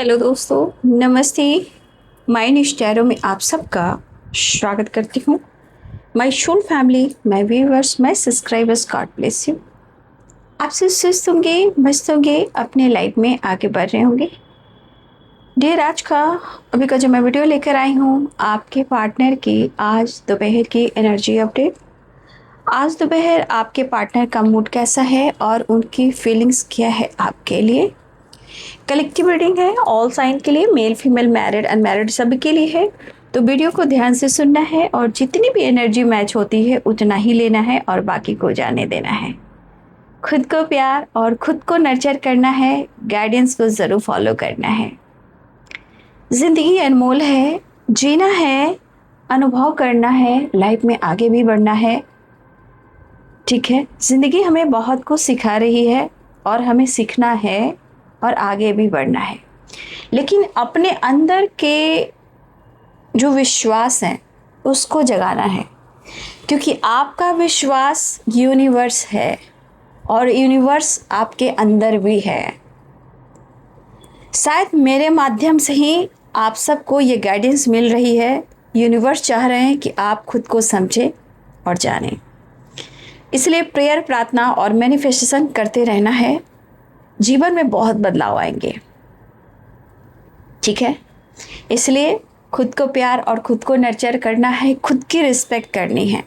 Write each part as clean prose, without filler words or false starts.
Hello दोस्तों, नमस्ते। My निश टैरो में आप सबका स्वागत करती हूँ। My soul family, my viewers, my subscribers, God bless you. आप सब सुस्त होंगे, मस्त होंगे, अपने लाइफ में आगे बढ़ रहे होंगे। डियर, आज का अभी का जो मैं वीडियो लेकर आई हूँ आपके पार्टनर की आज दोपहर की एनर्जी अपडेट। आज दोपहर आपके पार्टनर का मूड कैसा है और उनकी फीलिंग्स क्या है आपके लिए। कलेक्टिव रीडिंग है, ऑल साइन के लिए, मेल फीमेल मैरिड अनमैरिड सभी के लिए है। तो वीडियो को ध्यान से सुनना है और जितनी भी एनर्जी मैच होती है उतना ही लेना है और बाकी को जाने देना है। खुद को प्यार और खुद को नर्चर करना है, गाइडेंस को ज़रूर फॉलो करना है। ज़िंदगी अनमोल है, जीना है, अनुभव करना है, लाइफ में आगे भी बढ़ना है। ठीक है, ज़िंदगी हमें बहुत कुछ सिखा रही है और हमें सीखना है और आगे भी बढ़ना है, लेकिन अपने अंदर के जो विश्वास है उसको जगाना है, क्योंकि आपका विश्वास यूनिवर्स है और यूनिवर्स आपके अंदर भी है। शायद मेरे माध्यम से ही आप सबको ये गाइडेंस मिल रही है। यूनिवर्स चाह रहे हैं कि आप खुद को समझें और जानें, इसलिए प्रेयर, प्रार्थना और मैनिफेस्टेशन करते रहना है। जीवन में बहुत बदलाव आएंगे। ठीक है, इसलिए खुद को प्यार और खुद को नर्चर करना है, खुद की रिस्पेक्ट करनी है।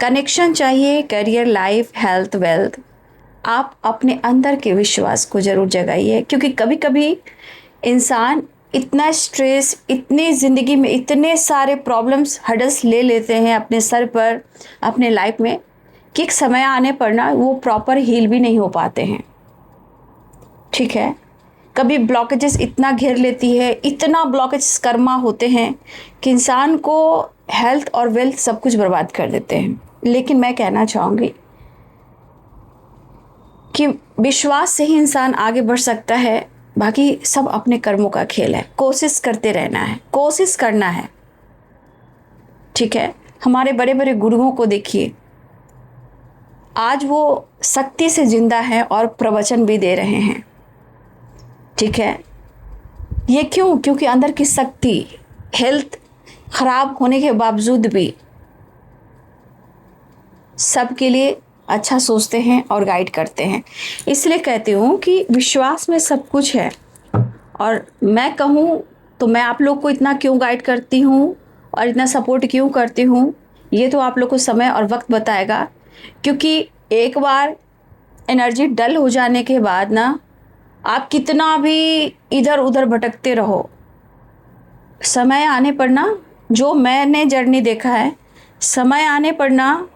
कनेक्शन चाहिए, करियर, लाइफ, हेल्थ, वेल्थ। आप अपने अंदर के विश्वास को ज़रूर जगाइए, क्योंकि कभी कभी इंसान इतना स्ट्रेस, इतनी ज़िंदगी में इतने सारे प्रॉब्लम्स, हर्डल्स ले लेते हैं अपने सर पर, अपने लाइफ में, कि एक समय आने पर ना वो प्रॉपर हील भी नहीं हो पाते हैं। ठीक है, कभी ब्लॉकेजेस इतना घेर लेती है, इतना ब्लॉकेजेस कर्मा होते हैं कि इंसान को हेल्थ और वेल्थ सब कुछ बर्बाद कर देते हैं। लेकिन मैं कहना चाहूँगी कि विश्वास से ही इंसान आगे बढ़ सकता है, बाकी सब अपने कर्मों का खेल है। कोशिश करते रहना है, कोशिश करना है। ठीक है, हमारे बड़े बड़े गुरुओं को देखिए, आज वो शक्ति से जिंदा हैं और प्रवचन भी दे रहे हैं। ठीक है, ये क्यों? क्योंकि अंदर की शक्ति, हेल्थ खराब होने के बावजूद भी सबके लिए अच्छा सोचते हैं और गाइड करते हैं। इसलिए कहती हूँ कि विश्वास में सब कुछ है। और मैं कहूँ तो मैं आप लोग को इतना क्यों गाइड करती हूँ और इतना सपोर्ट क्यों करती हूँ, ये तो आप लोग को समय और वक्त बताएगा। क्योंकि एक बार एनर्जी डल हो जाने के बाद ना, आप कितना भी इधर उधर भटकते रहो, समय आने पर ना, जो मैंने जर्नी देखा है, समय आने पर ना,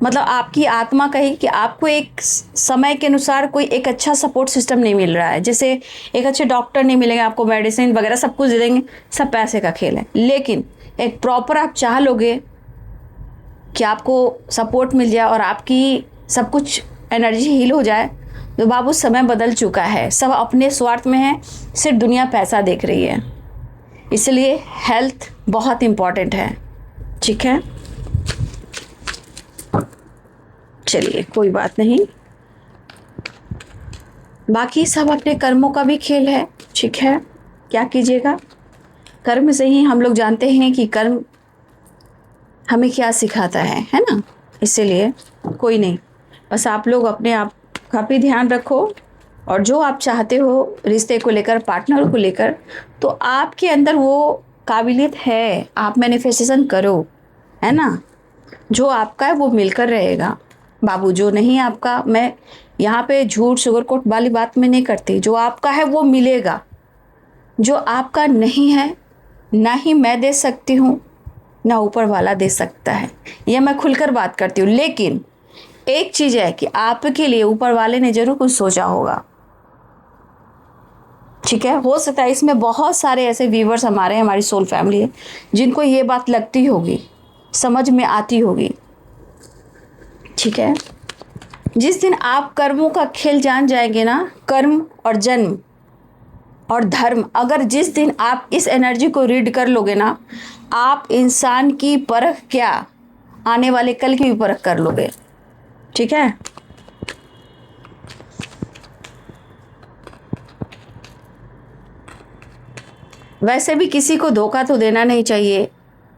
मतलब आपकी आत्मा कही कि आपको एक समय के अनुसार कोई एक अच्छा सपोर्ट सिस्टम नहीं मिल रहा है। जैसे एक अच्छे डॉक्टर नहीं मिलेंगे आपको, मेडिसिन वगैरह सब कुछ दे देंगे, सब पैसे का खेल है। लेकिन एक प्रॉपर आप चाह लोगे कि आपको सपोर्ट मिल जाए और आपकी सब कुछ एनर्जी हील हो जाए, तो बाबू समय बदल चुका है। सब अपने स्वार्थ में है, सिर्फ दुनिया पैसा देख रही है। इसलिए हेल्थ बहुत इम्पॉर्टेंट है। ठीक है, चलिए कोई बात नहीं, बाकी सब अपने कर्मों का भी खेल है। ठीक है, क्या कीजिएगा, कर्म से ही हम लोग जानते हैं कि कर्म हमें क्या सिखाता है ना। इसीलिए कोई नहीं, बस आप लोग अपने आप का भी ध्यान रखो, और जो आप चाहते हो रिश्ते को लेकर, पार्टनर को लेकर, तो आपके अंदर वो काबिलियत है, आप मैनिफेस्टेशन करो, है ना। जो आपका है वो मिलकर रहेगा बाबू, जो नहीं आपका, मैं यहाँ पे झूठ शुगर कोट वाली बात में नहीं करती। जो आपका है वो मिलेगा, जो आपका नहीं है ना ही मैं दे सकती हूँ ना ऊपर वाला दे सकता है, यह मैं खुलकर बात करती हूँ। लेकिन एक चीज़ है कि आपके लिए ऊपर वाले ने जरूर कुछ सोचा होगा। ठीक है, हो सकता है इसमें बहुत सारे ऐसे व्यूवर्स हमारे, हमारी सोल फैमिली है, जिनको ये बात लगती होगी, समझ में आती होगी। ठीक है, जिस दिन आप कर्मों का खेल जान जाएंगे ना, कर्म और जन्म और धर्म, अगर जिस दिन आप इस एनर्जी को रीड कर लोगे ना, आप इंसान की परख क्या, आने वाले कल की भी परख कर लोगे। ठीक है, वैसे भी किसी को धोखा तो देना नहीं चाहिए,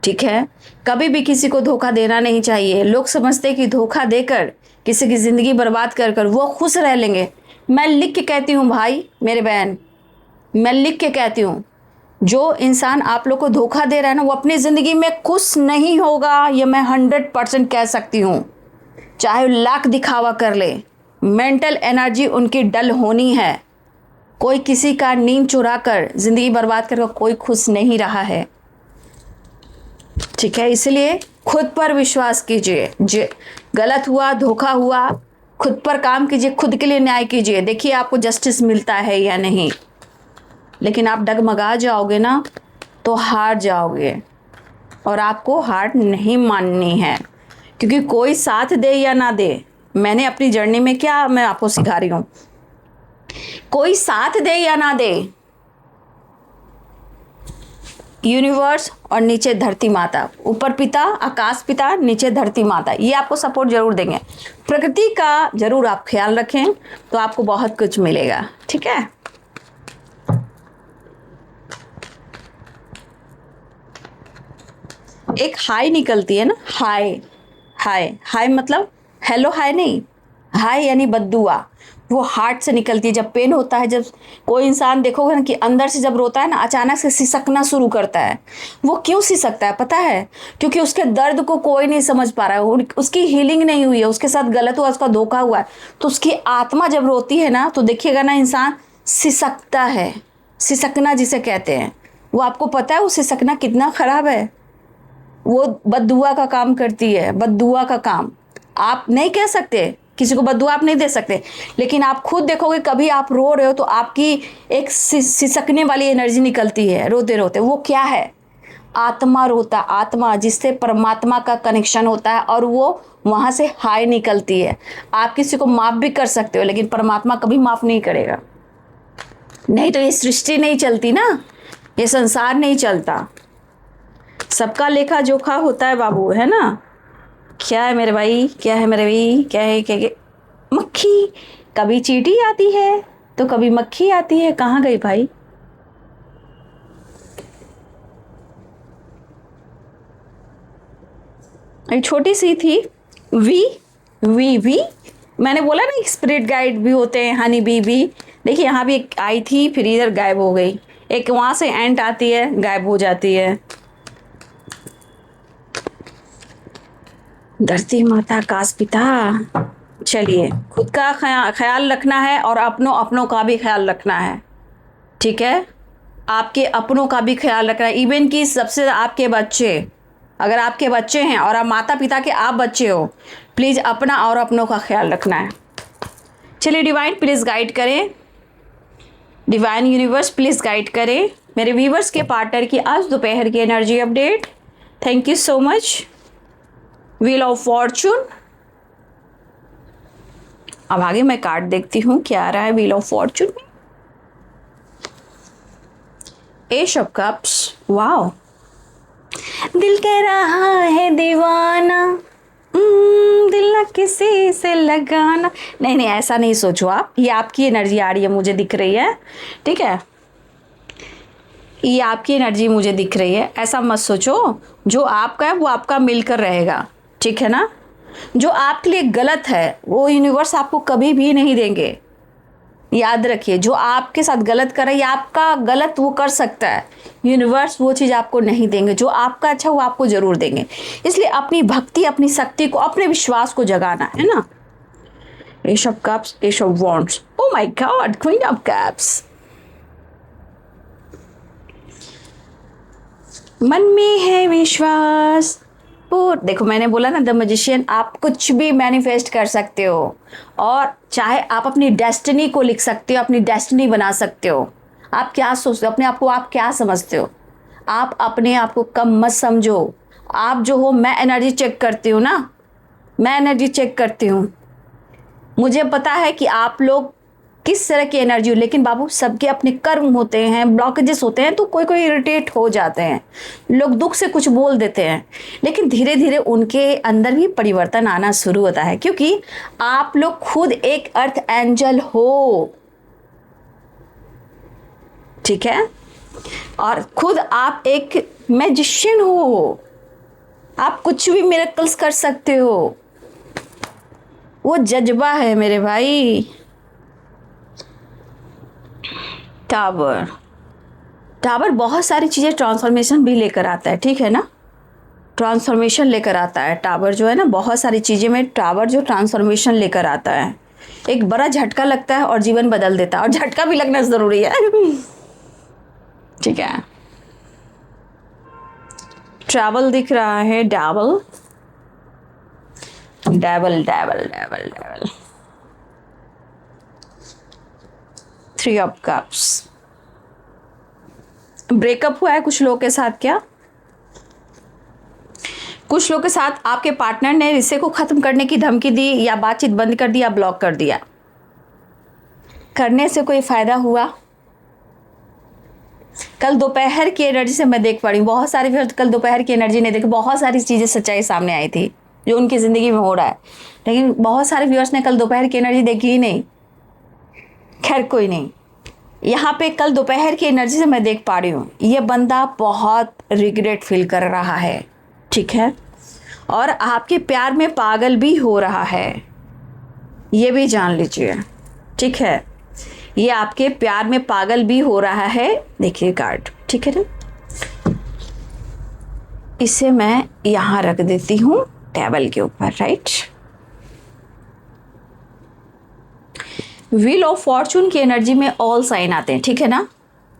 ठीक है, कभी भी किसी को धोखा देना नहीं चाहिए। लोग समझते हैं कि धोखा देकर किसी की ज़िंदगी बर्बाद कर कर वो खुश रह लेंगे। मैं लिख के कहती हूँ भाई मेरे बहन, मैं लिख के कहती हूँ, जो इंसान आप लोग को धोखा दे रहा है ना, वो अपनी ज़िंदगी में खुश नहीं होगा, ये मैं 100% कह सकती हूँ। चाहे लाख दिखावा कर ले, मेंटल एनर्जी उनकी डल होनी है। कोई किसी का नींद चुरा कर ज़िंदगी बर्बाद कर कोई खुश नहीं रहा है, ठीक है। इसलिए खुद पर विश्वास कीजिए। जो गलत हुआ, धोखा हुआ, खुद पर काम कीजिए, खुद के लिए न्याय कीजिए। देखिए आपको जस्टिस मिलता है या नहीं। लेकिन आप डगमगा जाओगे ना तो हार जाओगे, और आपको हार नहीं माननी है, क्योंकि कोई साथ दे या ना दे, मैंने अपनी जर्नी में क्या मैं आपको सिखा रही हूँ, कोई साथ दे या ना दे, यूनिवर्स और नीचे धरती माता, ऊपर पिता आकाश पिता, नीचे धरती माता, ये आपको सपोर्ट जरूर देंगे। प्रकृति का जरूर आप ख्याल रखें तो आपको बहुत कुछ मिलेगा, ठीक है। एक हाय निकलती है ना, हाय हाय हाय मतलब हेलो हाय नहीं, हाय यानी बद्दुआ, वो हार्ट से निकलती है। जब पेन होता है, जब कोई इंसान देखोगे ना कि अंदर से जब रोता है ना, अचानक से सिसकना शुरू करता है। वो क्यों सिसकता है पता है? क्योंकि उसके दर्द को कोई नहीं समझ पा रहा है, उसकी हीलिंग नहीं हुई है, उसके साथ गलत हुआ, उसका धोखा हुआ है। तो उसकी आत्मा जब रोती है ना, तो देखिएगा ना इंसान सिसकता है। सिसकना जिसे कहते हैं, वो आपको पता है वो सिसकना कितना खराब है। वो बद्दुआ का काम करती है, बद्दुआ का काम। आप नहीं कह सकते, किसी को बद्दुआ आप नहीं दे सकते, लेकिन आप खुद देखोगे कभी आप रो रहे हो तो आपकी एक सिसकने वाली एनर्जी निकलती है रोते रोते। वो क्या है? आत्मा रोता, आत्मा जिससे परमात्मा का कनेक्शन होता है, और वो वहाँ से हाय निकलती है। आप किसी को माफ़ भी कर सकते हो, लेकिन परमात्मा कभी माफ़ नहीं करेगा। नहीं तो ये सृष्टि नहीं चलती ना, ये संसार नहीं चलता। सबका लेखा जोखा होता है बाबू, है ना। क्या है मेरे भाई, क्या है मेरे भाई, क्या है, क्या मक्खी कभी चींटी आती है तो कभी मक्खी आती है, कहाँ गई भाई? छोटी सी थी वी वी वी, मैंने बोला ना स्पिरिट गाइड भी होते हैं, हनी बी भी। देखिए यहाँ भी एक आई थी, फिर इधर गायब हो गई। एक वहाँ से एंट आती है, गायब हो जाती है। धरती माता आकाश पिता, चलिए खुद का ख्याल रखना है और अपनों का भी ख्याल रखना है, ठीक है। आपके अपनों का भी ख्याल रखना है, इवन कि सबसे आपके बच्चे, अगर आपके बच्चे हैं और आप माता पिता के आप बच्चे हो, प्लीज़ अपना और अपनों का ख्याल रखना है। चलिए डिवाइन प्लीज़ गाइड करें, डिवाइन यूनिवर्स प्लीज़ गाइड करें मेरे व्यूवर्स के पार्टनर की आज दोपहर की energy update. Thank you so much. Wheel of Fortune, अब आगे मैं कार्ड देखती हूँ क्या आ रहा है व्हील ऑफ फॉर्चून में। एश ऑफ कप्स, वाओ, दिल कह रहा है दीवाना, दिल ना किसी से लगाना। नहीं नहीं, ऐसा नहीं सोचो आप, ये आपकी एनर्जी आ रही है, मुझे दिख रही है, ठीक है। ये आपकी एनर्जी मुझे दिख रही है, ऐसा मत सोचो। जो आपका है वो आपका मिलकर रहेगा, ठीक है ना। जो आपके लिए गलत है वो यूनिवर्स आपको कभी भी नहीं देंगे। याद रखिए, जो आपके साथ गलत कर रहा है, आपका गलत वो कर सकता है, यूनिवर्स वो चीज़ आपको नहीं देंगे। जो आपका अच्छा वो आपको ज़रूर देंगे। इसलिए अपनी भक्ति, अपनी शक्ति को, अपने विश्वास को जगाना है ना। Ace of cups, ace of wands, oh my god, queen of cups. मन में है विश्वास, देखो मैंने बोला ना द मैजिशियन, आप कुछ भी मैनिफेस्ट कर सकते हो, और चाहे आप अपनी डेस्टिनी को लिख सकते हो, अपनी डेस्टिनी बना सकते हो। आप क्या सोचते हो अपने आप को, आप क्या समझते हो? आप अपने आप को कम मत समझो। आप जो हो, मैं एनर्जी चेक करती हूँ ना, मैं एनर्जी चेक करती हूँ, मुझे पता है कि आप लोग किस तरह की एनर्जी हो। लेकिन बाबू सबके अपने कर्म होते हैं, ब्लॉकेजेस होते हैं, तो कोई कोई इरिटेट हो जाते हैं, लोग दुख से कुछ बोल देते हैं, लेकिन धीरे धीरे उनके अंदर भी परिवर्तन आना शुरू होता है, क्योंकि आप लोग खुद एक अर्थ एंजल हो, ठीक है। और खुद आप एक मैजिशियन हो, आप कुछ भी मिरेकल्स कर सकते हो। वो जज्बा है मेरे भाई। टावर, टावर बहुत सारी चीज़ें ट्रांसफॉर्मेशन भी लेकर आता है, ठीक है ना। ट्रांसफॉर्मेशन लेकर आता है टावर जो है ना, बहुत सारी चीज़ें में टावर जो ट्रांसफॉर्मेशन लेकर आता है। एक बड़ा झटका लगता है और जीवन बदल देता है, और झटका भी लगना ज़रूरी है। ठीक है। ट्रैवल दिख रहा है, डैवल डैवल डैवल डैवल डैवल। 3 ऑफ कप्स। ब्रेकअप हुआ है कुछ लोगों के साथ क्या? कुछ लोगों के साथ आपके पार्टनर ने रिश्ते को खत्म करने की धमकी दी, या बातचीत बंद कर दी, या ब्लॉक कर दिया। करने से कोई फायदा हुआ? कल दोपहर की एनर्जी से मैं देख पा रही हूँ, बहुत सारे व्यूअर्स कल दोपहर की एनर्जी ने देखी, बहुत सारी चीज़ें सच्चाई सामने आई थी जो उनकी ज़िंदगी में हो रहा है, लेकिन बहुत सारे व्यूअर्स ने कल दोपहर की एनर्जी देखी ही नहीं। खैर कोई नहीं, यहाँ पे कल दोपहर की एनर्जी से मैं देख पा रही हूँ ये बंदा बहुत रिग्रेट फील कर रहा है, ठीक है, और आपके प्यार में पागल भी हो रहा है, ये भी जान लीजिए, ठीक है। ये आपके प्यार में पागल भी हो रहा है, देखिए कार्ड, ठीक है ना। इसे मैं यहाँ रख देती हूँ टेबल के ऊपर, राइट। व्हील ऑफ फॉर्चून की एनर्जी में ऑल साइन आते हैं, ठीक है ना।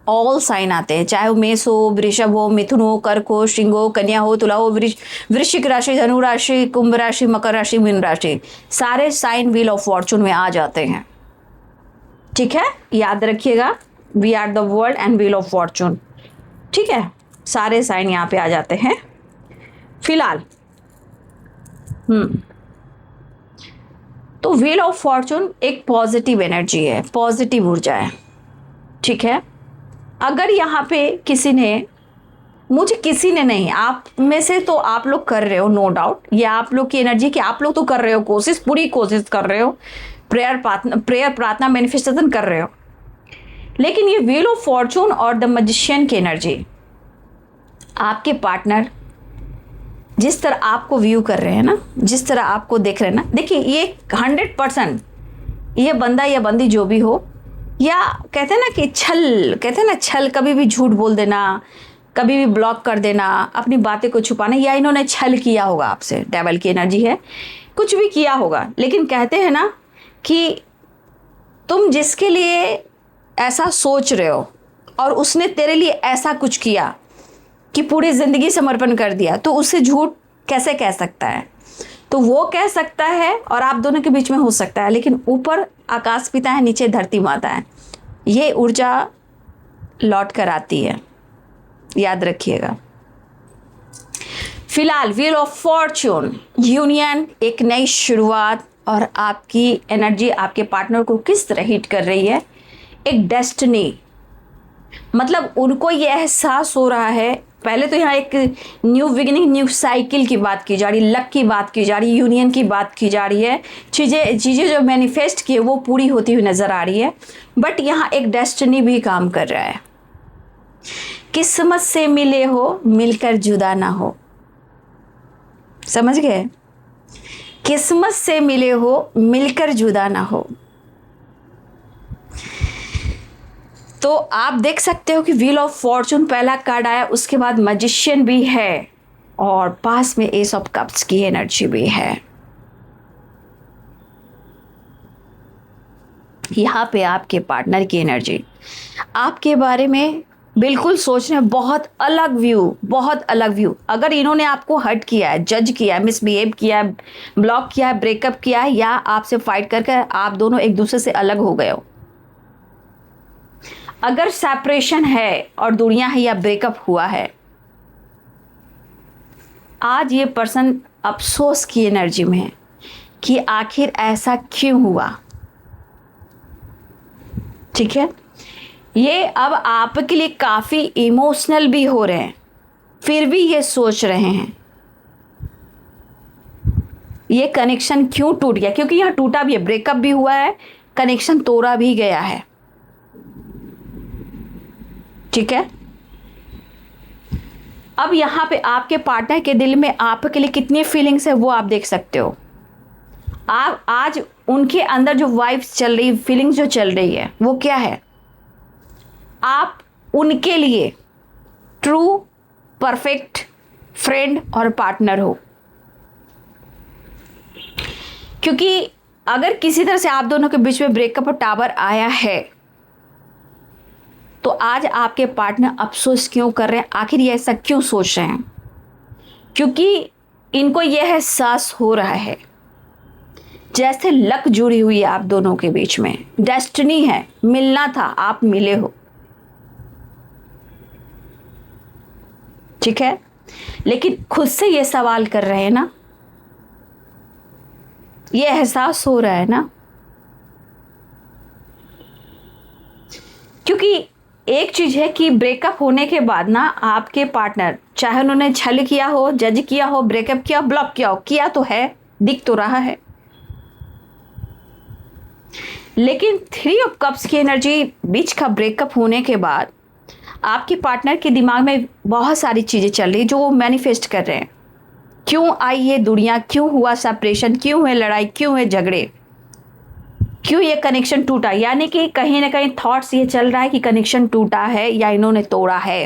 ऑल साइन आते हैं, चाहे वो मेष हो, वृषभ हो, मिथुन हो, कर्क हो, सिंह हो, कन्या हो, तुला हो, वृश्चिक राशि, धनु राशि, कुंभ राशि, मकर राशि, मीन राशि, सारे साइन व्हील ऑफ फॉर्चून में आ जाते हैं, ठीक है। याद रखिएगा, we are the world and wheel of fortune, ठीक है। सारे साइन यहाँ पे आ जाते हैं फिलहाल। तो व्हील ऑफ फॉर्चून एक पॉजिटिव एनर्जी है, पॉजिटिव ऊर्जा है, ठीक है। अगर यहाँ पे किसी ने, मुझे किसी ने नहीं, आप में से तो आप लोग कर रहे हो, नो डाउट, ये आप लोग की एनर्जी कि आप लोग तो कर रहे हो कोशिश, पूरी कोशिश कर रहे हो, प्रेयर प्रार्थना मैनिफेस्टेशन कर रहे हो, लेकिन ये व्हील ऑफ फॉर्चून और द मैजिशियन की एनर्जी, आपके पार्टनर जिस तरह आपको व्यू कर रहे हैं ना, जिस तरह आपको देख रहे हैं ना, देखिए ये 100% ये बंदा या बंदी जो भी हो, या कहते हैं ना कि छल, कहते हैं ना छल, कभी भी झूठ बोल देना, कभी भी ब्लॉक कर देना, अपनी बातें को छुपाना, या इन्होंने छल किया होगा आपसे, डेविल की एनर्जी है, कुछ भी किया होगा, लेकिन कहते हैं ना कि तुम जिसके लिए ऐसा सोच रहे हो और उसने तेरे लिए ऐसा कुछ किया कि पूरी ज़िंदगी समर्पण कर दिया, तो उससे झूठ कैसे कह सकता है? तो वो कह सकता है और आप दोनों के बीच में हो सकता है, लेकिन ऊपर आकाश पिता है, नीचे धरती माता है, ये ऊर्जा लौट कर आती है, याद रखिएगा। फिलहाल व्हील ऑफ फॉर्चून, यूनियन, एक नई शुरुआत, और आपकी एनर्जी आपके पार्टनर को किस तरह हिट कर रही है, एक डेस्टिनी, मतलब उनको ये एहसास हो रहा है, पहले तो यहाँ एक न्यू बिगिनिंग, न्यू साइकिल की बात की जा रही, लक की बात की जा रही, यूनियन की बात की जा रही है, चीज़ें जो मैनिफेस्ट किए वो पूरी होती हुई नज़र आ रही है, बट यहाँ एक डेस्टिनी भी काम कर रहा है। किस्मत से मिले हो, मिलकर जुदा ना हो, समझ गए? किस्मत से मिले हो, मिलकर जुदा ना हो। तो आप देख सकते हो कि व्हील ऑफ फॉर्चून पहला कार्ड आया, उसके बाद मैजिशियन भी है, और पास में एस ऑफ कप्स की एनर्जी भी है। यहाँ पे आपके पार्टनर की एनर्जी आपके बारे में बिल्कुल सोच रहे हैं, बहुत अलग व्यू, बहुत अलग व्यू। अगर इन्होंने आपको हर्ट किया है, जज किया है, मिसबिहेव किया है, ब्लॉक किया है, ब्रेकअप किया है, या आपसे फाइट करके आप दोनों एक दूसरे से अलग हो गए हो, अगर सेपरेशन है और दुनिया है या ब्रेकअप हुआ है, आज ये पर्सन अफसोस की एनर्जी में है कि आखिर ऐसा क्यों हुआ, ठीक है। ये अब आपके लिए काफ़ी इमोशनल भी हो रहे हैं, फिर भी ये सोच रहे हैं ये कनेक्शन क्यों टूट गया, क्योंकि यहाँ टूटा भी है, ब्रेकअप भी हुआ है, कनेक्शन तोड़ा भी गया है, ठीक है। अब यहाँ पे आपके पार्टनर के दिल में आपके लिए कितनी फीलिंग्स है वो आप देख सकते हो। आप आज उनके अंदर जो वाइब्स चल रही, फीलिंग्स जो चल रही है वो क्या है? आप उनके लिए ट्रू परफेक्ट फ्रेंड और पार्टनर हो। क्योंकि अगर किसी तरह से आप दोनों के बीच में ब्रेकअप और टावर आया है तो आज आपके पार्टनर अफसोस क्यों कर रहे हैं? आखिर ये ऐसा क्यों सोच रहे हैं? क्योंकि इनको यह एहसास हो रहा है जैसे लक जुड़ी हुई है आप दोनों के बीच में, डेस्टिनी है, मिलना था, आप मिले हो। ठीक है, लेकिन खुद से ये सवाल कर रहे हैं ना, ये एहसास हो रहा है ना। क्योंकि एक चीज है कि ब्रेकअप होने के बाद ना आपके पार्टनर, चाहे उन्होंने छल किया हो, जज किया हो, ब्रेकअप किया, ब्लॉक किया हो, किया तो है, दिख तो रहा है, लेकिन 3 ऑफ कप्स की एनर्जी, बीच का ब्रेकअप होने के बाद आपके पार्टनर के दिमाग में बहुत सारी चीजें चल रही जो वो मैनिफेस्ट कर रहे हैं। क्यों आई ये दुनिया, क्यों हुआ सेपरेशन, क्यों हुए लड़ाई, क्यों हुए झगड़े, क्यों ये कनेक्शन टूटा? यानी कि कहीं ना कहीं थॉट्स ये चल रहा है कि कनेक्शन टूटा है या इन्होंने तोड़ा है।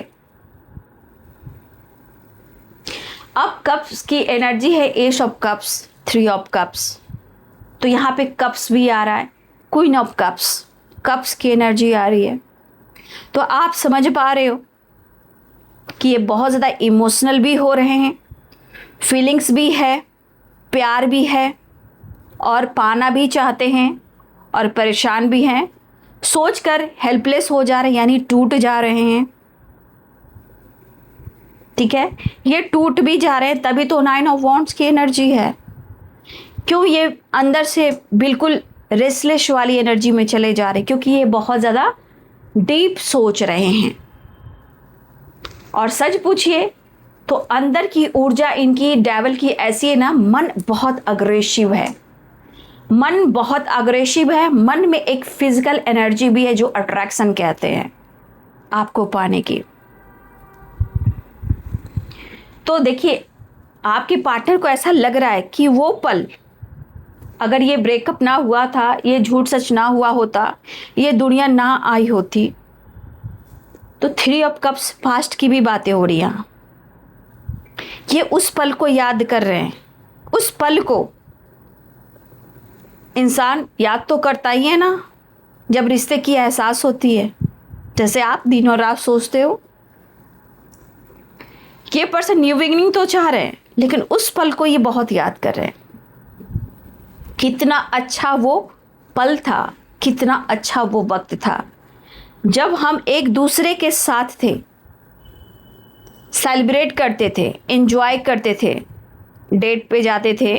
अब कप्स की एनर्जी है S of cups, 3 of cups, तो यहाँ पे कप्स भी आ रहा है, क्वीन ऑफ कप्स, कप्स की एनर्जी आ रही है। तो आप समझ पा रहे हो कि ये बहुत ज़्यादा इमोशनल भी हो रहे हैं, फीलिंग्स भी है, प्यार भी है, और पाना भी चाहते हैं, और परेशान भी हैं, सोचकर हेल्पलेस हो जा रहे हैं, यानी टूट जा रहे हैं। ठीक है, ये टूट भी जा रहे हैं, तभी तो 9 ऑफ वॉन्ड्स की एनर्जी है। क्यों ये अंदर से बिल्कुल रेस्टलेस वाली एनर्जी में चले जा रहे हैं? क्योंकि ये बहुत ज़्यादा डीप सोच रहे हैं। और सच पूछिए तो अंदर की ऊर्जा इनकी डेविल की ऐसी है ना, मन बहुत अग्रेसिव है, मन बहुत अग्रेसिव है। मन में एक फिजिकल एनर्जी भी है जो अट्रैक्शन कहते हैं आपको पाने की। तो देखिए, आपके पार्टनर को ऐसा लग रहा है कि वो पल, अगर ये ब्रेकअप ना हुआ था, ये झूठ सच ना हुआ होता, ये दुनिया ना आई होती, तो 3 ऑफ कप्स पास्ट की भी बातें हो रही हैं। ये उस पल को याद कर रहे हैं। उस पल को इंसान याद तो करता ही है ना जब रिश्ते की एहसास होती है। जैसे आप दिन और रात सोचते हो, ये पर्सन न्यू बिगिनिंग तो चाह रहे हैं, लेकिन उस पल को ये बहुत याद कर रहे हैं। कितना अच्छा वो पल था, कितना अच्छा वो वक्त था जब हम एक दूसरे के साथ थे, सेलिब्रेट करते थे, एंजॉय करते थे, डेट पे जाते थे,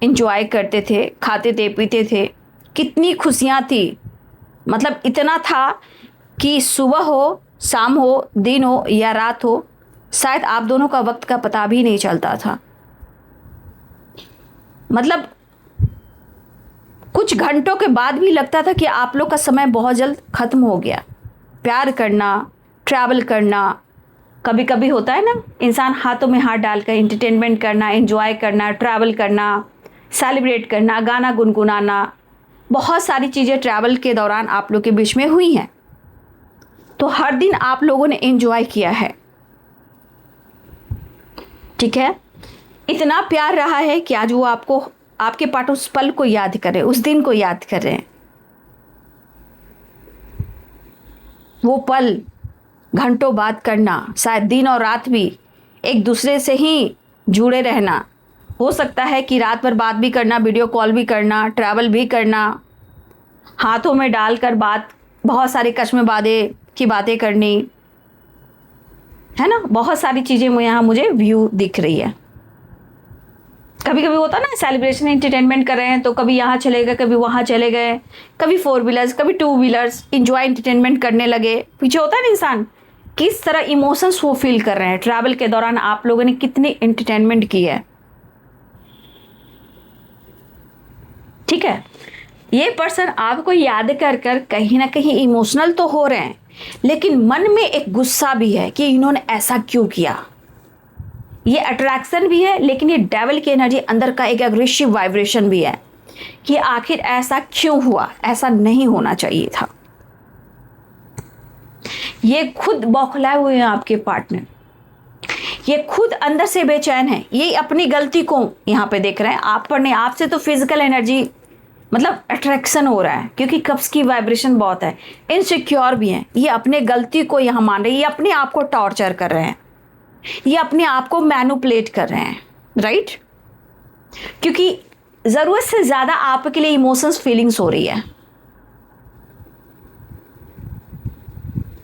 एंजॉय करते थे, खाते थे, पीते थे, कितनी खुशियाँ थी। मतलब इतना था कि सुबह हो, शाम हो, दिन हो या रात हो, शायद आप दोनों का वक्त का पता भी नहीं चलता था। मतलब कुछ घंटों के बाद भी लगता था कि आप लोग का समय बहुत जल्द ख़त्म हो गया। प्यार करना, ट्रैवल करना, कभी कभी होता है ना, इंसान हाथों में हाथ डालकर एंटरटेनमेंट करना, एंजॉय करना, ट्रैवल करना, सेलिब्रेट करना, गाना गुनगुनाना, बहुत सारी चीज़ें ट्रैवल के दौरान आप लोग के बीच में हुई हैं। तो हर दिन आप लोगों ने एंजॉय किया है। ठीक है, इतना प्यार रहा है कि आज वो आपको, आपके पास उस पल को याद करें, उस दिन को याद करें। वो पल घंटों बात करना, शायद दिन और रात भी एक दूसरे से ही जुड़े रहना। हो सकता है कि रात भर बात भी करना, वीडियो कॉल भी करना, ट्रैवल भी करना, हाथों में डालकर बात, बहुत सारी कश्मे बादे की बातें करनी, है ना। बहुत सारी चीज़ें यहाँ मुझे व्यू दिख रही है। कभी कभी होता ना, सेलिब्रेशन एंटरटेनमेंट कर रहे हैं तो कभी यहाँ चले गए, कभी वहाँ चले गए, कभी 4 व्हीलर्स, कभी 2 व्हीलर्स, इंजॉय एंटरटेनमेंट करने लगे। पीछे होता है ना इंसान, किस तरह इमोशंस वो फील कर रहे हैं। ट्रैवल के दौरान आप लोगों ने कितनी एंटरटेनमेंट की है। ठीक है, ये पर्सन आपको याद कर कर कहीं ना कहीं इमोशनल तो हो रहे हैं, लेकिन मन में एक गुस्सा भी है कि इन्होंने ऐसा क्यों किया। ये अट्रैक्शन भी है, लेकिन ये डेविल की एनर्जी अंदर का एक एग्रेसिव वाइब्रेशन भी है कि आखिर ऐसा क्यों हुआ, ऐसा नहीं होना चाहिए था। ये खुद बौखलाए हुए हैं आपके पार्टनर, ये खुद अंदर से बेचैन है, ये अपनी गलती को यहाँ पे देख रहे हैं। आप पर नहीं, आपसे तो फिजिकल एनर्जी मतलब अट्रैक्शन हो रहा है, क्योंकि कब्ज की वाइब्रेशन बहुत है। इनसिक्योर भी हैं, ये अपने गलती को यहाँ मान रहे हैं, ये अपने आप को टॉर्चर कर रहे हैं, ये अपने आप को मैनिपुलेट कर रहे हैं, राइट? क्योंकि जरूरत से ज्यादा आपके लिए इमोशंस फीलिंग्स हो रही है,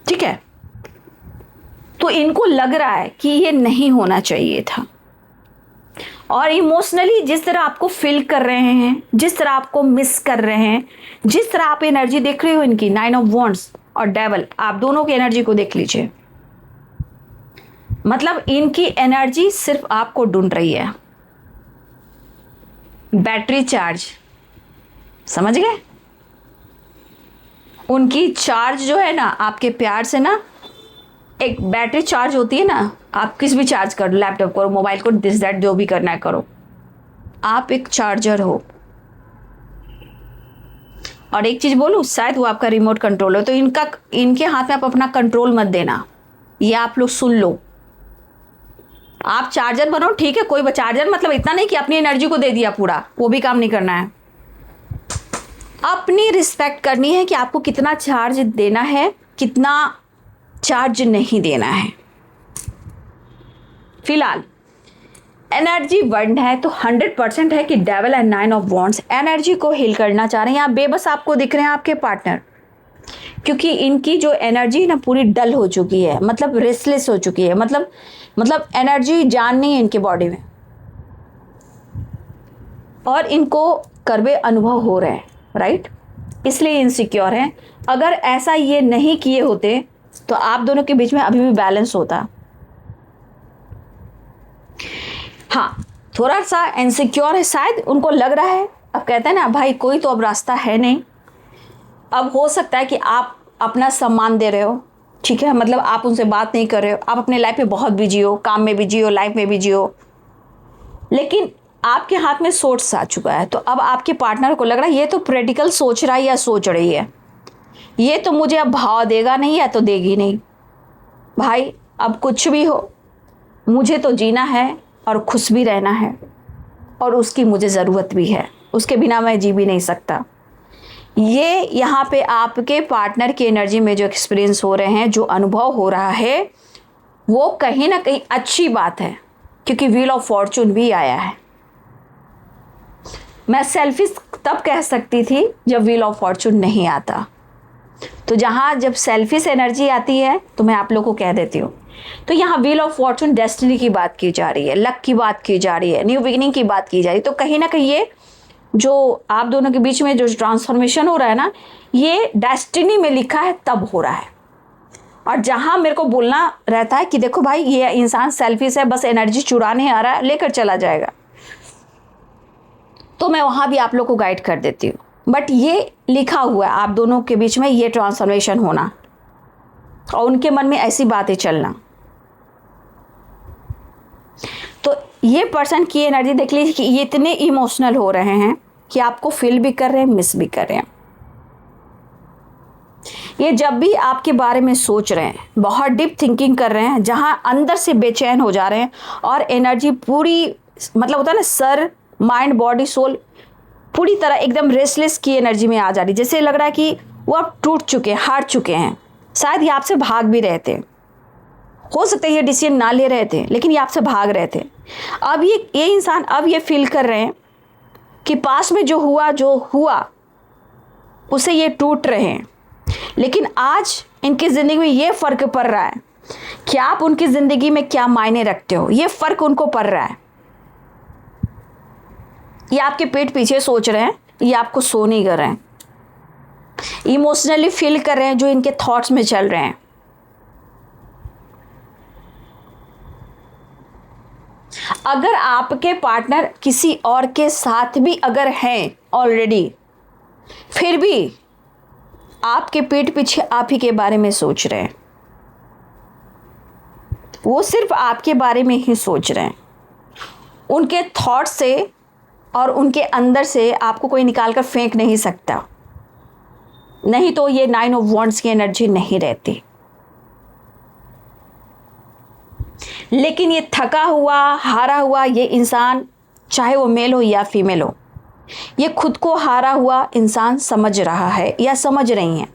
ठीक है? तो इनको लग रहा है कि ये नहीं होना चाहिए था, और इमोशनली जिस तरह आपको फील कर रहे हैं, जिस तरह आपको मिस कर रहे हैं, जिस तरह आप एनर्जी देख रहे हो इनकी, 9 ऑफ वॉन्ड्स और डेविल, आप दोनों की एनर्जी को देख लीजिए। मतलब इनकी एनर्जी सिर्फ आपको ढूंढ रही है, बैटरी चार्ज, समझ गए? उनकी चार्ज जो है ना आपके प्यार से ना, एक बैटरी चार्ज होती है ना, आप किस भी चार्ज करो, लैपटॉप करो, मोबाइल को, दिस दैट जो भी करना है करो, आप एक चार्जर हो। और एक चीज बोलूं, शायद वो आपका रिमोट कंट्रोल हो, तो इनके हाथ में आप अपना कंट्रोल मत देना, ये आप लोग सुन लो। आप चार्जर बनो, ठीक है, कोई चार्जर मतलब इतना नहीं कि अपनी एनर्जी को दे दिया पूरा, वो भी काम नहीं करना है। अपनी रिस्पेक्ट करनी है कि आपको कितना चार्ज देना है, कितना चार्ज नहीं देना है। फिलहाल एनर्जी वर्ड है तो 100% है कि devil and 9 of wands energy को हील करना चाह रहे हैं। यहाँ बेबस आपको दिख रहे हैं आपके पार्टनर, क्योंकि इनकी जो एनर्जी ना पूरी डल हो चुकी है, मतलब रेस्टलेस हो चुकी है, मतलब एनर्जी जान नहीं है इनके बॉडी में, और इनको कड़वे अनुभव हो रहे हैं, राइट? इसलिए इनसिक्योर हैं। अगर ऐसा ये नहीं किए होते तो आप दोनों के बीच में अभी भी बैलेंस होता। हाँ, थोड़ा सा इनसिक्योर है, शायद उनको लग रहा है, अब कहते हैं ना भाई कोई तो अब रास्ता है नहीं। अब हो सकता है कि आप अपना सम्मान दे रहे हो, ठीक है, मतलब आप उनसे बात नहीं कर रहे हो, आप अपने लाइफ में बहुत बिजी हो, काम में बिजी हो, लाइफ में बिजी हो, लेकिन आपके हाथ में सोर्स आ चुका है। तो अब आपके पार्टनर को लग रहा है ये तो प्रैक्टिकल सोच रहा है या सोच रही है, ये तो मुझे अब भाव देगा नहीं या तो देगी नहीं। भाई अब कुछ भी हो, मुझे तो जीना है और खुश भी रहना है, और उसकी मुझे ज़रूरत भी है, उसके बिना मैं जी भी नहीं सकता। ये यहाँ पे आपके पार्टनर की एनर्जी में जो एक्सपीरियंस हो रहे हैं, जो अनुभव हो रहा है, वो कहीं ना कहीं अच्छी बात है, क्योंकि व्हील ऑफ फॉर्चून भी आया है। मैं सेल्फिश तब कह सकती थी जब व्हील ऑफ फॉर्चून नहीं आता, तो जहाँ जब सेल्फिश एनर्जी आती है तो मैं आप लोगों को कह देती हूँ। तो यहाँ व्हील ऑफ फॉर्चून डेस्टिनी की बात की जा रही है, लक की बात की जा रही है, न्यू बिगिनिंग की बात की जा रही है। तो कहीं ना कहीं ये जो आप दोनों के बीच में जो ट्रांसफॉर्मेशन हो रहा है ना, ये डेस्टिनी में लिखा है तब हो रहा है। और जहाँ मेरे को बोलना रहता है कि देखो भाई ये इंसान सेल्फिश है, बस एनर्जी चुराने आ रहा है, लेकर चला जाएगा, तो मैं वहाँ भी आप लोग को गाइड कर देती हूँ। बट ये लिखा हुआ है आप दोनों के बीच में ये ट्रांसफॉर्मेशन होना, और उनके मन में ऐसी बातें चलना। तो ये पर्सन की एनर्जी देख लीजिए कि ये इतने इमोशनल हो रहे हैं कि आपको फील भी कर रहे हैं, मिस भी कर रहे हैं। ये जब भी आपके बारे में सोच रहे हैं, बहुत डीप थिंकिंग कर रहे हैं, जहाँ अंदर से बेचैन हो जा रहे हैं, और एनर्जी पूरी मतलब होता है ना, सर माइंड बॉडी सोल पूरी तरह एकदम रेस्टलेस की एनर्जी में आ जा रही, जैसे लग रहा है कि वो अब टूट चुके हैं, हार चुके हैं। शायद ये आपसे भाग भी रहे थे, हो सकता है ये डिसीजन ना ले रहे थे, लेकिन ये आपसे भाग रहे थे। अब ये इंसान अब ये फील कर रहे हैं कि पास में जो हुआ उसे ये टूट रहे हैं, लेकिन आज इनकी ज़िंदगी में ये फ़र्क पड़ रहा है कि आप उनकी ज़िंदगी में क्या मायने रखते हो, ये फ़र्क उनको पड़ रहा है। ये आपके पेट पीछे सोच रहे हैं, ये आपको सो नहीं कर रहे हैं, इमोशनली फील कर रहे हैं जो इनके थॉट्स में चल रहे हैं। अगर आपके पार्टनर किसी और के साथ भी अगर हैं ऑलरेडी, फिर भी आपके पेट पीछे आप ही के बारे में सोच रहे हैं। वो सिर्फ आपके बारे में ही सोच रहे हैं। उनके थॉट से और उनके अंदर से आपको कोई निकाल कर फेंक नहीं सकता, नहीं तो ये 9 ऑफ वॉन्ड्स की एनर्जी नहीं रहती। लेकिन ये थका हुआ, हारा हुआ ये इंसान, चाहे वो मेल हो या फीमेल हो, ये खुद को हारा हुआ इंसान समझ रहा है या समझ रही हैं,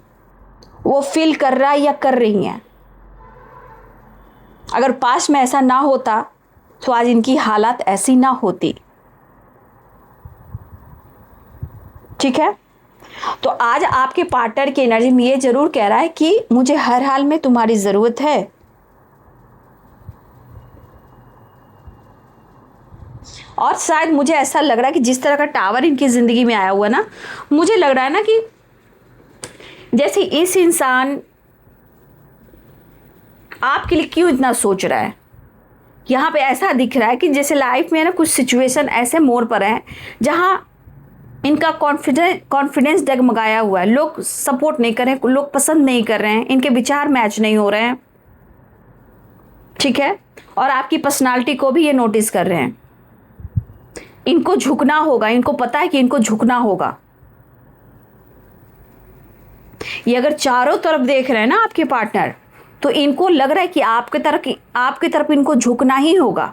वो फील कर रहा है या कर रही हैं। अगर पास्ट में ऐसा ना होता तो आज इनकी हालात ऐसी ना होती। ठीक है, तो आज आपके पार्टनर की एनर्जी में ये जरूर कह रहा है कि मुझे हर हाल में तुम्हारी जरूरत है। और शायद मुझे ऐसा लग रहा है कि जिस तरह का टावर इनकी जिंदगी में आया हुआ ना, मुझे लग रहा है ना कि जैसे इस इंसान आपके लिए क्यों इतना सोच रहा है। यहाँ पे ऐसा दिख रहा है कि जैसे लाइफ में ना कुछ सिचुएशन ऐसे मोड़ पर हैं जहाँ इनका कॉन्फिडेंस डगमगाया हुआ है। लोग सपोर्ट नहीं कर रहे हैं, लोग पसंद नहीं कर रहे हैं, इनके विचार मैच नहीं हो रहे हैं। ठीक है, और आपकी पर्सनालिटी को भी ये नोटिस कर रहे हैं। इनको झुकना होगा, इनको पता है कि इनको झुकना होगा। ये अगर चारों तरफ देख रहे हैं ना आपके पार्टनर, तो इनको लग रहा है कि आपके तरफ इनको झुकना ही होगा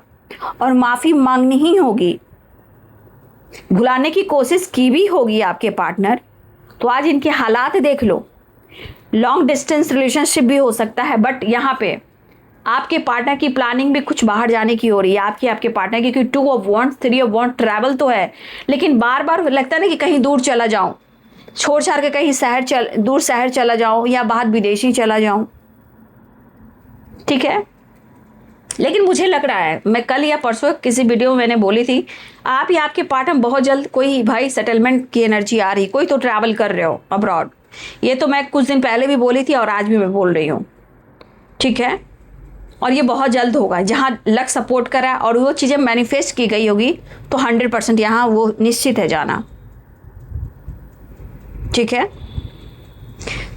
और माफी मांगनी ही होगी। भुलाने की कोशिश की भी होगी आपके पार्टनर। तो आज इनके हालात देख लो। लॉन्ग डिस्टेंस रिलेशनशिप भी हो सकता है, बट यहाँ पे आपके पार्टनर की प्लानिंग भी कुछ बाहर जाने की हो रही है। आपके पार्टनर की, क्योंकि 2 of wands, 3 of wand, travel तो है, लेकिन बार बार लगता है ना कि कहीं दूर चला जाऊं, छोड़ छाड़ के कहीं दूर शहर चला जाऊं या बाहर विदेशी चला जाऊं। ठीक है, लेकिन मुझे लग रहा है, मैं कल या परसों किसी वीडियो में मैंने बोली थी, आप या आपके पार्टनर बहुत जल्द कोई भाई सेटलमेंट की एनर्जी आ रही, कोई तो ट्रैवल कर रहे हो अब्रॉड। ये तो मैं कुछ दिन पहले भी बोली थी और आज भी मैं बोल रही हूँ। ठीक है, और ये बहुत जल्द होगा। जहाँ लक सपोर्ट करा और वो चीज़ें मैनिफेस्ट की गई होगी तो 100% यहाँ वो निश्चित है जाना। ठीक है,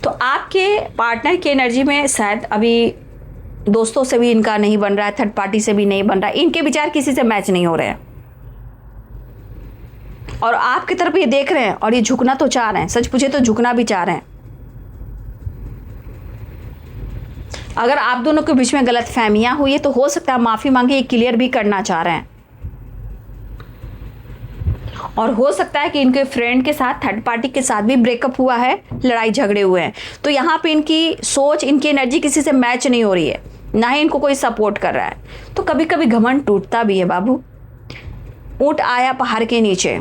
तो आपके पार्टनर की एनर्जी में शायद अभी दोस्तों से भी इनका नहीं बन रहा है, थर्ड पार्टी से भी नहीं बन रहा है, इनके विचार किसी से मैच नहीं हो रहे हैं और आपकी तरफ ये देख रहे हैं और ये झुकना तो चाह रहे हैं। सच पूछे तो झुकना भी चाह रहे हैं। अगर आप दोनों के बीच में गलत फहमियां हुई है तो हो सकता है माफी मांगे, ये क्लियर भी करना चाह रहे हैं। और हो सकता है कि इनके फ्रेंड के साथ, थर्ड पार्टी के साथ भी ब्रेकअप हुआ है, लड़ाई झगड़े हुए हैं। तो यहाँ पे इनकी सोच, इनकी एनर्जी किसी से मैच नहीं हो रही है, ना ही इनको कोई सपोर्ट कर रहा है। तो कभी कभी घमंड टूटता भी है बाबू। ऊंट आया पहाड़ के नीचे,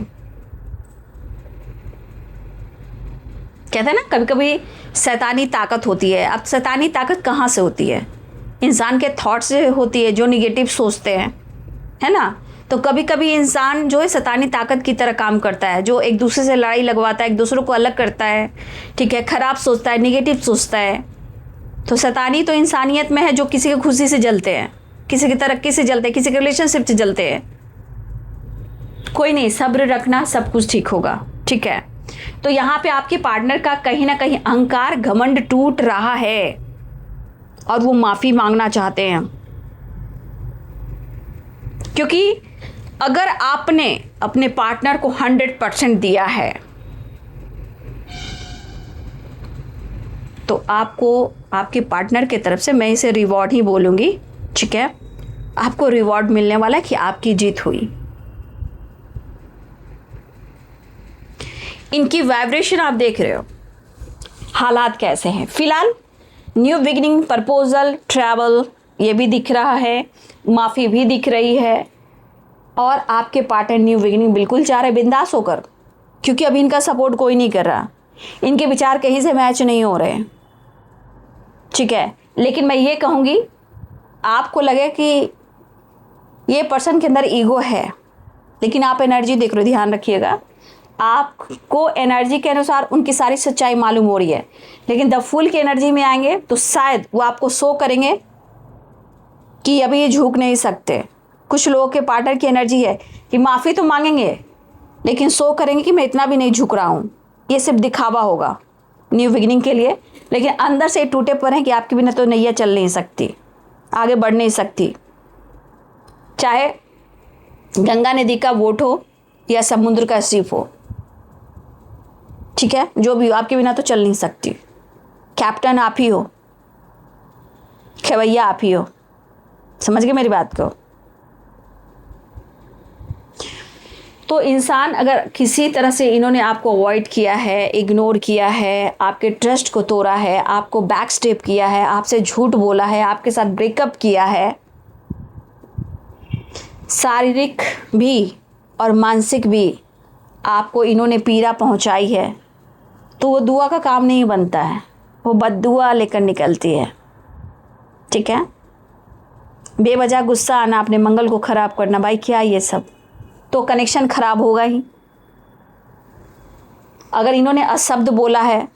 कहते हैं ना, कभी कभी शैतानी ताकत होती है। अब शैतानी ताकत कहाँ से होती है? इंसान के थॉट से होती है, जो निगेटिव सोचते हैं, है ना। तो कभी कभी इंसान जो है शैतानी ताकत की तरह काम करता है, जो एक दूसरे से लड़ाई लगवाता है, एक दूसरे को अलग करता है। ठीक है, खराब सोचता है, निगेटिव सोचता है। तो शैतानी तो इंसानियत में है, जो किसी की खुशी से जलते हैं, किसी की तरक्की से जलते हैं, किसी के रिलेशनशिप से जलते हैं। कोई नहीं, सब्र रखना, सब कुछ ठीक होगा। ठीक है, तो यहाँ पे आपके पार्टनर का कहीं ना कहीं अहंकार, घमंड टूट रहा है और वो माफी मांगना चाहते हैं। क्योंकि अगर आपने अपने पार्टनर को 100% दिया है तो आपको आपके पार्टनर की तरफ से, मैं इसे रिवॉर्ड ही बोलूंगी, ठीक है, आपको रिवॉर्ड मिलने वाला है कि आपकी जीत हुई। इनकी वाइब्रेशन आप देख रहे हो, हालात कैसे हैं फिलहाल। न्यू बिगिनिंग, प्रपोजल, ट्रैवल, ये भी दिख रहा है, माफ़ी भी दिख रही है। और आपके पार्टनर न्यू बिगिनिंग बिल्कुल चाह रहे बिंदास होकर, क्योंकि अभी इनका सपोर्ट कोई नहीं कर रहा, इनके विचार कहीं से मैच नहीं हो रहे। ठीक है, लेकिन मैं ये कहूँगी, आपको लगे कि ये पर्सन के अंदर ईगो है, लेकिन आप एनर्जी देख रहे हो, ध्यान रखिएगा। आपको एनर्जी के अनुसार उनकी सारी सच्चाई मालूम हो रही है, लेकिन द फुल की एनर्जी में आएंगे तो शायद वो आपको शो करेंगे कि अभी ये झुक नहीं सकते। कुछ लोगों के पार्टनर की एनर्जी है कि माफ़ी तो मांगेंगे, लेकिन शो करेंगे कि मैं इतना भी नहीं झुक रहा हूँ। ये सिर्फ दिखावा होगा न्यू बिगिनिंग के लिए, लेकिन अंदर से टूटे पड़े हैं कि आपके बिना तो नैया चल नहीं सकती। आगे बढ़ नहीं सकती, चाहे गंगा नदी का बोट हो या समुद्र का शिप हो, ठीक है, जो भी हो, आपके बिना तो चल नहीं सकती। कैप्टन आप ही हो, खेवैया आप ही हो, समझ गए मेरी बात को। तो इंसान अगर किसी तरह से इन्होंने आपको अवॉइड किया है, इग्नोर किया है, आपके ट्रस्ट को तोड़ा है, आपको बैक स्टेप किया है, आपसे झूठ बोला है, आपके साथ ब्रेकअप किया है, शारीरिक भी और मानसिक भी आपको इन्होंने पीड़ा पहुंचाई है, तो वो दुआ का काम नहीं बनता है, वो बद्दुआ लेकर निकलती है, ठीक है। बेवजह गुस्सा आना, अपने मंगल को ख़राब करना, भाई क्या ये सब, तो कनेक्शन ख़राब होगा ही। अगर इन्होंने अशब्द बोला है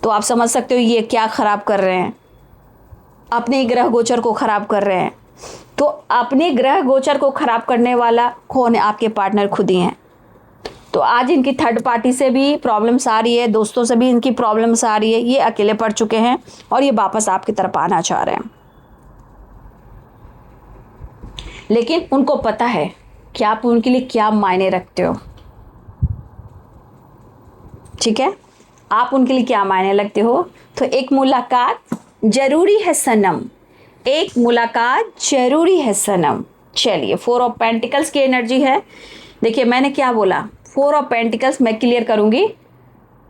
तो आप समझ सकते हो ये क्या ख़राब कर रहे हैं, अपने ग्रह गोचर को ख़राब कर रहे हैं। तो अपने ग्रह गोचर को ख़राब करने वाला कौन है? आपके पार्टनर खुद ही हैं। तो आज इनकी थर्ड पार्टी से भी प्रॉब्लम्स आ रही है, दोस्तों से भी इनकी प्रॉब्लम्स आ रही है, ये अकेले पड़ चुके हैं और ये वापस आपकी तरफ आना चाह रहे हैं। लेकिन उनको पता है कि आप उनके लिए क्या मायने रखते हो, ठीक है, आप उनके लिए क्या मायने रखते हो। तो एक मुलाकात जरूरी है सनम, एक मुलाकात जरूरी है सनम। चलिए, 4 ऑफ पेंटिकल्स की एनर्जी है। देखिए मैंने क्या बोला, 4 ऑफ पेंटिकल्स मैं क्लियर करूंगी,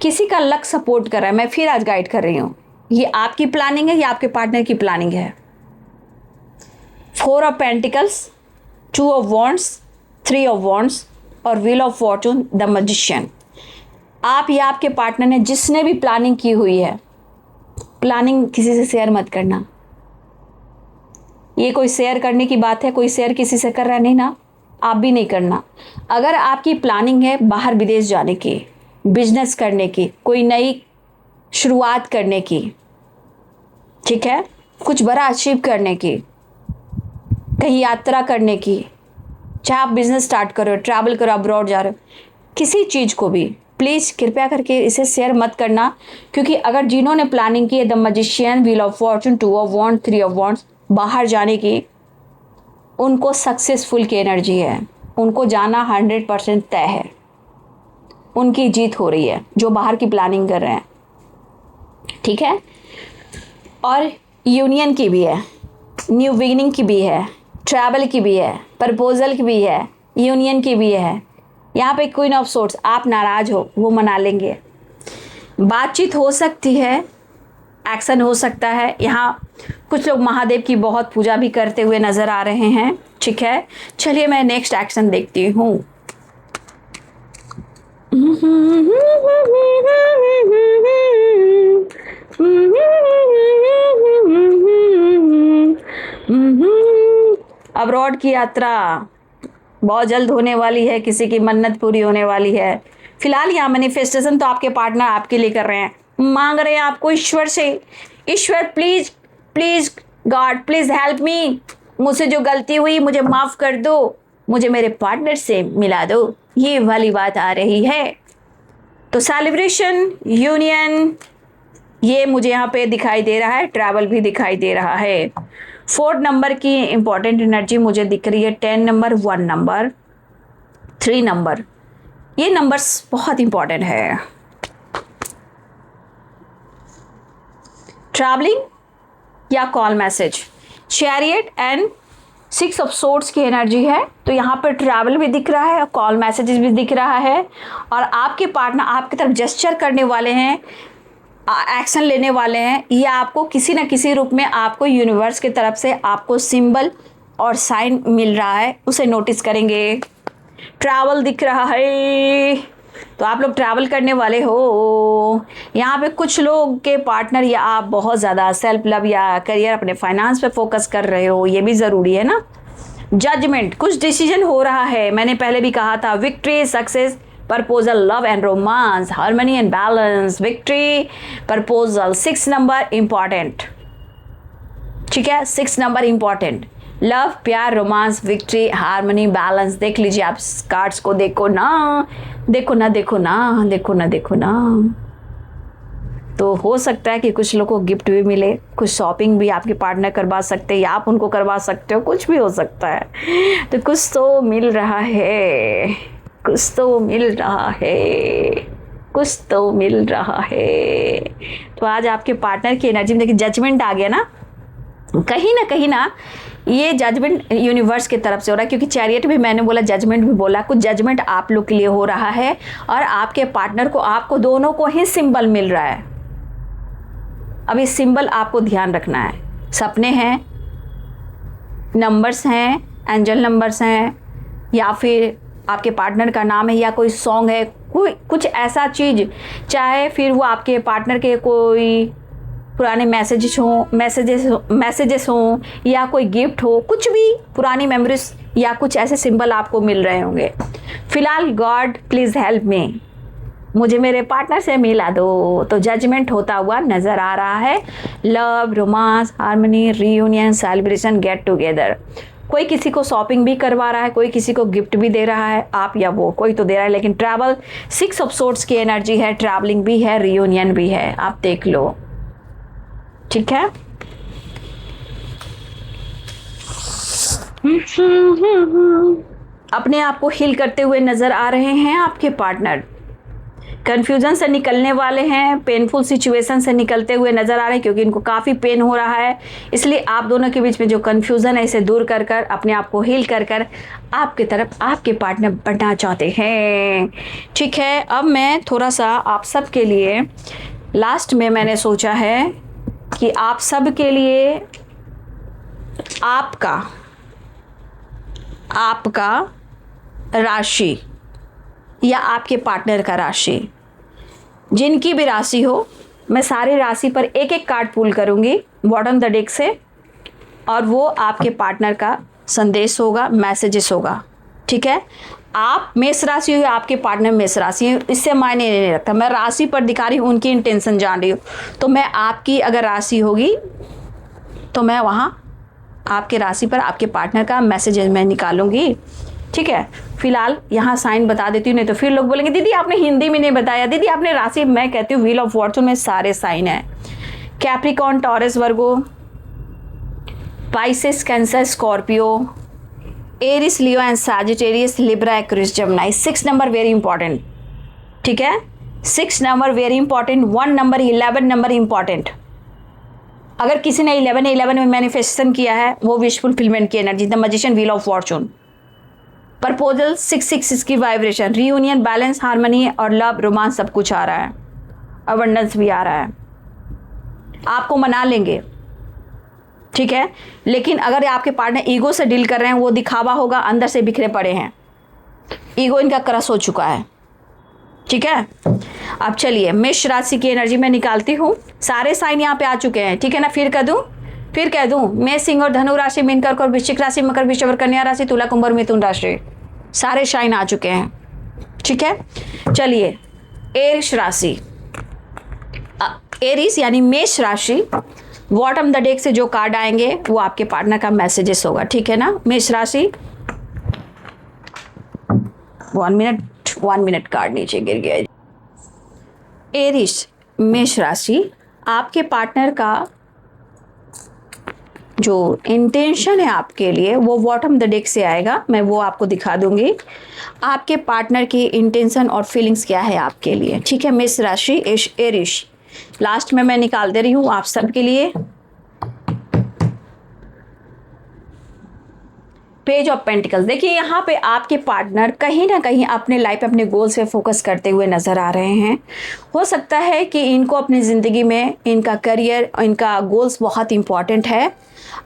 किसी का लक सपोर्ट कर रहा है, मैं फिर आज गाइड कर रही हूँ, ये आपकी प्लानिंग है या आपके पार्टनर की प्लानिंग है। 4 of pentacles, 2 of wands, 3 of wands और wheel of fortune, the magician. आप या आपके पार्टनर ने जिसने भी प्लानिंग की हुई है, प्लानिंग किसी से शेयर मत करना। ये कोई शेयर करने की बात है, कोई शेयर किसी से कर रहा है नहीं ना, आप भी नहीं करना। अगर आपकी प्लानिंग है बाहर विदेश जाने की, बिजनेस करने की, कोई नई शुरुआत करने की, ठीक है, कुछ बड़ा अचीव करने की, कहीं यात्रा करने की, चाहे आप बिजनेस स्टार्ट करो, ट्रैवल करो, अब्रॉड जा रहे हो, किसी चीज़ को भी प्लीज़ कृपया करके इसे शेयर मत करना। क्योंकि अगर जिन्होंने प्लानिंग की है, the magician, wheel of fortune, 2 of wand, 3 of wands, बाहर जाने की, उनको सक्सेसफुल की एनर्जी है, उनको जाना 100% तय है, उनकी जीत हो रही है जो बाहर की प्लानिंग कर रहे हैं, ठीक है। और यूनियन की भी है, न्यू बिगिनिंग की भी है, ट्रैवल की भी है, प्रपोजल की भी है, यूनियन की भी है। यहाँ पे क्वीन ऑफ सोर्ट्स, आप नाराज हो वो मना लेंगे, बातचीत हो सकती है, एक्शन हो सकता है। यहाँ कुछ लोग महादेव की बहुत पूजा भी करते हुए नजर आ रहे हैं, ठीक है। चलिए मैं नेक्स्ट एक्शन देखती हूँ। अब्रॉड की यात्रा बहुत जल्द होने वाली है, किसी की मन्नत पूरी होने वाली है। फिलहाल यहाँ मैनिफेस्टेशन तो आपके पार्टनर आपके लिए कर रहे हैं, मांग रहे हैं आपको ईश्वर से, ईश्वर please please god please help me, मुझसे जो गलती हुई मुझे माफ कर दो, मुझे मेरे पार्टनर से मिला दो, ये वाली बात आ रही है। तो सेलिब्रेशन, यूनियन, ये मुझे यहाँ पे दिखाई दे रहा है, ट्रैवल भी दिखाई दे रहा है। 4 नंबर की इंपॉर्टेंट एनर्जी मुझे दिख रही है, 10 नंबर, 1 नंबर, 3 नंबर, ये नंबर्स बहुत इंपॉर्टेंट है। ट्रैवलिंग या call message, chariot and 6 of swords की एनर्जी है। तो यहाँ पर ट्रैवल भी दिख रहा है और कॉल मैसेजेस भी दिख रहा है, और आपके पार्टनर आपकी तरफ जेस्चर करने वाले हैं, एक्शन लेने वाले हैं। ये आपको किसी न किसी रूप में, आपको यूनिवर्स की तरफ से आपको सिंबल और साइन मिल रहा है, उसे नोटिस करेंगे। ट्रैवल दिख रहा है, तो आप लोग ट्रैवल करने वाले हो। यहाँ पे कुछ लोग के पार्टनर या आप बहुत ज़्यादा सेल्फ लव या करियर, अपने फाइनेंस पे फोकस कर रहे हो, ये भी ज़रूरी है ना। जजमेंट, कुछ डिसीजन हो रहा है, मैंने पहले भी कहा था, victory, success, proposal, love and romance, harmony and balance, victory, proposal, 6 number important, ठीक है, 6 नंबर इंपॉर्टेंट, लव, प्यार, रोमांस, विक्ट्री, हार्मनी, बैलेंस। देख लीजिए आप कार्ड्स को, देखो ना, देखो ना, देखो ना, देखो ना, देखो ना। तो हो सकता है कि कुछ लोगों को गिफ्ट भी मिले, कुछ शॉपिंग भी आपके पार्टनर करवा सकते हैं या आप उनको करवा सकते हो, कुछ भी हो सकता है। तो कुछ तो मिल रहा है, कुछ तो मिल रहा है, कुछ तो मिल रहा है। तो आज आपके पार्टनर की एनर्जी में देखिए जजमेंट आ गया ना, कहीं ना ये जजमेंट यूनिवर्स की तरफ से हो रहा है, क्योंकि चैरियट भी मैंने बोला, जजमेंट भी बोला। कुछ जजमेंट आप लोग के लिए हो रहा है और आपके पार्टनर को, आपको दोनों को ही सिंबल मिल रहा है। अब इस सिंबल आपको ध्यान रखना है। सपने हैं, नंबर्स हैं, एंजल नंबर्स हैं, या फिर आपके पार्टनर का नाम है, या कोई सॉन्ग है, कोई कुछ ऐसा चीज़, चाहे फिर वो आपके पार्टनर के कोई पुराने मैसेजेस हों या कोई गिफ्ट हो, कुछ भी पुरानी मेमोरीज या कुछ ऐसे सिंबल आपको मिल रहे होंगे। फिलहाल गॉड प्लीज़ हेल्प मी, मुझे मेरे पार्टनर से मिला दो। तो जजमेंट होता हुआ नज़र आ रहा है। Love, romance, harmony, reunion, celebration, get together. कोई किसी को शॉपिंग भी करवा रहा है, कोई किसी को गिफ्ट भी दे रहा है, आप या वो, कोई तो दे रहा है। लेकिन ट्रैवल, 6 ऑफ सोर्ड्स की एनर्जी है, ट्रैवलिंग भी है, रीयूनियन भी है, आप देख लो। ठीक है, अपने आप को हील करते हुए नजर आ रहे हैं आपके पार्टनर। कंफ्यूजन से निकलने वाले हैं, पेनफुल सिचुएशन से निकलते हुए नजर आ रहे हैं, क्योंकि इनको काफ़ी पेन हो रहा है। इसलिए आप दोनों के बीच में जो कंफ्यूजन है इसे दूर कर कर, अपने आप को हील कर कर आपके तरफ आपके पार्टनर बढ़ना चाहते हैं। ठीक है, अब मैं थोड़ा सा आप सब के लिए लास्ट में मैंने सोचा है कि आप सब के लिए आपका राशि या आपके पार्टनर का राशि, जिनकी भी राशि हो, मैं सारी राशि पर एक एक कार्ड पुल करूंगी बॉटम द डेक से, और वो आपके पार्टनर का संदेश होगा, मैसेजेस होगा। ठीक है, आप मेष राशि हो, आपके पार्टनर मेष राशि है, इससे मायने नहीं रखता। मैं राशि पर दिखा रही हूँ, उनकी इंटेंशन जान रही हूँ। तो मैं आपकी अगर राशि होगी तो मैं वहाँ आपके राशि पर आपके पार्टनर का मैसेज मैं निकालूंगी। ठीक है, फिलहाल यहाँ साइन बता देती हूँ, नहीं तो फिर लोग बोलेंगे दीदी आपने हिंदी में नहीं बताया, दीदी आपने राशि। मैं कहती हूँ व्हील ऑफ फॉर्चून में सारे साइन हैं। Capricorn, Taurus, Virgo, Pisces, Cancer, Scorpio, Aries, Leo and Sagittarius, Libra, Aquarius, Gemini. 6 number very important. ठीक है, 6 number very important. 1 number, 11 number important. अगर किसी ने 11 में मैनिफेस्टेशन किया है, वो विश फुलफिलमेंट की energy, the magician, wheel of fortune. Proposal 666 की वाइब्रेशन, रीयूनियन, बैलेंस, हार्मनी और लव, रोमांस, सब कुछ आ रहा है। अबंडेंस भी आ रहा है, आपको मना लेंगे। ठीक है, लेकिन अगर आपके पार्टनर ईगो से डील कर रहे हैं, वो दिखावा होगा, अंदर से बिखरे पड़े हैं, ईगो इनका क्रश हो चुका है। ठीक है, अब चलिए मेष राशि की एनर्जी में निकालती हूँ। सारे साइन यहाँ पे आ चुके हैं। ठीक है ना, फिर कह दूँ मेष, सिंह और धनु राशि, मीन, कर्क और वृश्चिक राशि, मकर, वृषभ और कन्या राशि, तुला, कुंभ और मिथुन राशि, सारे साइन आ चुके हैं। ठीक है, चलिए एरिस राशि, एरिस यानी मेष राशि, बॉटम द डेक से जो कार्ड आएंगे वो आपके पार्टनर का मैसेजेस होगा। ठीक है ना, मेष राशि, 1 मिनट कार्ड नीचे गिर गया। एरिस मेष राशि, आपके पार्टनर का जो इंटेंशन है आपके लिए वो बॉटम द डेक से आएगा, मैं वो आपको दिखा दूंगी। आपके पार्टनर की इंटेंशन और फीलिंग्स क्या है आपके लिए। ठीक है, मेष राशि, एरिस, लास्ट में मैं निकाल दे रही हूँ आप सब के लिए। पेज ऑफ पेंटिकल्स, देखिए यहाँ पे आपके पार्टनर कहीं ना कहीं अपने लाइफ अपने गोल्स पे फोकस करते हुए नजर आ रहे हैं। हो सकता है कि इनको अपनी ज़िंदगी में इनका करियर, इनका गोल्स बहुत इंपॉर्टेंट है।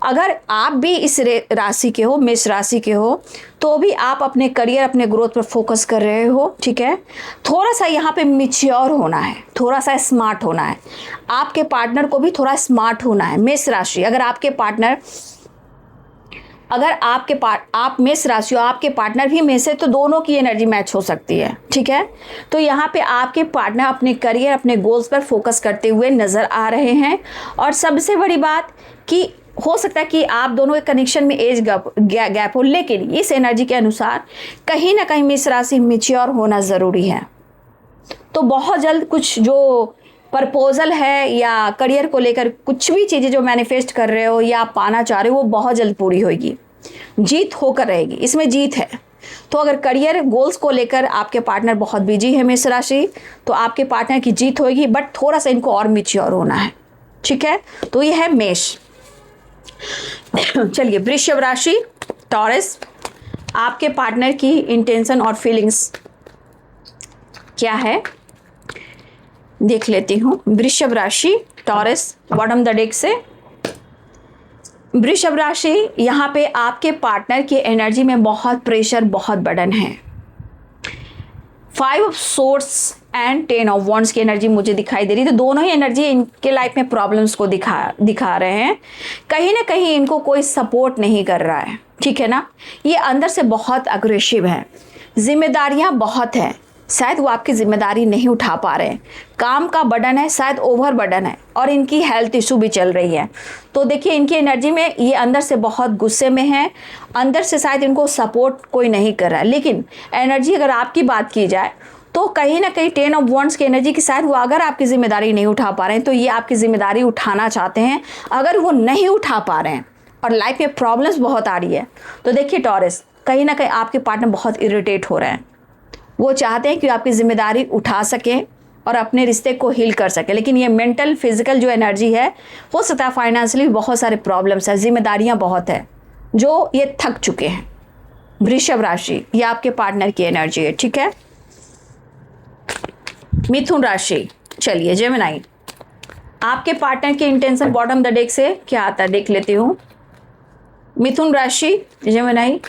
अगर आप भी इस राशि के हो, मेष राशि के हो, तो भी आप अपने करियर, अपने ग्रोथ पर फोकस कर रहे हो। ठीक है, थोड़ा सा यहाँ पे मैच्योर होना है, थोड़ा सा स्मार्ट होना है। आपके पार्टनर को भी थोड़ा स्मार्ट होना है। मेष राशि, अगर आपके पार्टनर, आप मेष राशि हो, आपके पार्टनर भी मेष है, तो दोनों की एनर्जी मैच हो सकती है। ठीक है, तो यहाँ पे आपके पार्टनर अपने करियर, अपने गोल्स पर फोकस करते हुए नज़र आ रहे हैं। और सबसे बड़ी बात कि हो सकता है कि आप दोनों के कनेक्शन में एज गैप हो, लेकिन इस एनर्जी के अनुसार कहीं ना कहीं मेष राशि मैच्योर होना ज़रूरी है। तो बहुत जल्द कुछ जो प्रपोजल है या करियर को लेकर कुछ भी चीज़ें जो मैनिफेस्ट कर रहे हो या आप पाना चाह रहे हो वो बहुत जल्द पूरी होगी, जीत होकर रहेगी, इसमें जीत है। तो अगर करियर गोल्स को लेकर आपके पार्टनर बहुत बिजी है मेष राशि, तो आपके पार्टनर की जीत होगी, बट थोड़ा सा इनको और मैच्योर होना है, ठीक है। तो ये है मेष। चलिए वृषभ राशि, टॉरस, आपके पार्टनर की इंटेंशन और फीलिंग्स क्या है देख लेती हूँ। वृषभ राशि, टॉरस, बॉटम द डेक से वृषभ राशि, यहाँ पे आपके पार्टनर की एनर्जी में बहुत प्रेशर, बहुत बर्डन है। 5 of source and 10 of wands की एनर्जी मुझे दिखाई दे रही है। तो दोनों ही एनर्जी इनके लाइफ में प्रॉब्लम्स को दिखा रहे हैं। कहीं ना कहीं इनको कोई सपोर्ट नहीं कर रहा है, ठीक है ना। ये अंदर से बहुत अग्रेसिव है, जिम्मेदारियां बहुत हैं, शायद वो आपकी जिम्मेदारी नहीं उठा पा रहे हैं। काम का बर्डन है, शायद ओवर बर्डन है, और इनकी हेल्थ इशू भी चल रही है। तो देखिए इनकी एनर्जी में ये अंदर से बहुत गुस्से में है, अंदर से शायद इनको सपोर्ट कोई नहीं कर रहा है। लेकिन एनर्जी अगर आपकी बात की जाए तो कहीं ना कहीं 10 ऑफ वॉन्ड्स की एनर्जी की शायद वो अगर आपकी जिम्मेदारी नहीं उठा पा रहे हैं, तो ये आपकी जिम्मेदारी उठाना चाहते हैं। अगर वो नहीं उठा पा रहे हैं और लाइफ में प्रॉब्लम्स बहुत आ रही है, तो देखिए टॉरस, कहीं ना कहीं आपके पार्टनर बहुत इरिटेट हो रहे हैं। वो चाहते हैं कि आपकी जिम्मेदारी उठा सकें और अपने रिश्ते को हील कर सकें। लेकिन ये मेंटल फिजिकल जो एनर्जी है, हो सकता है फाइनेंशियली बहुत सारे प्रॉब्लम्स है, जिम्मेदारियां बहुत है, जो ये थक चुके हैं। वृषभ राशि, ये आपके पार्टनर की एनर्जी है, ठीक है। मिथुन राशि, चलिए जेमिनी, आपके पार्टनर की इंटेंशन बॉटम द डेक से क्या आता है देख लेती हूँ। मिथुन राशि, जेमिनी,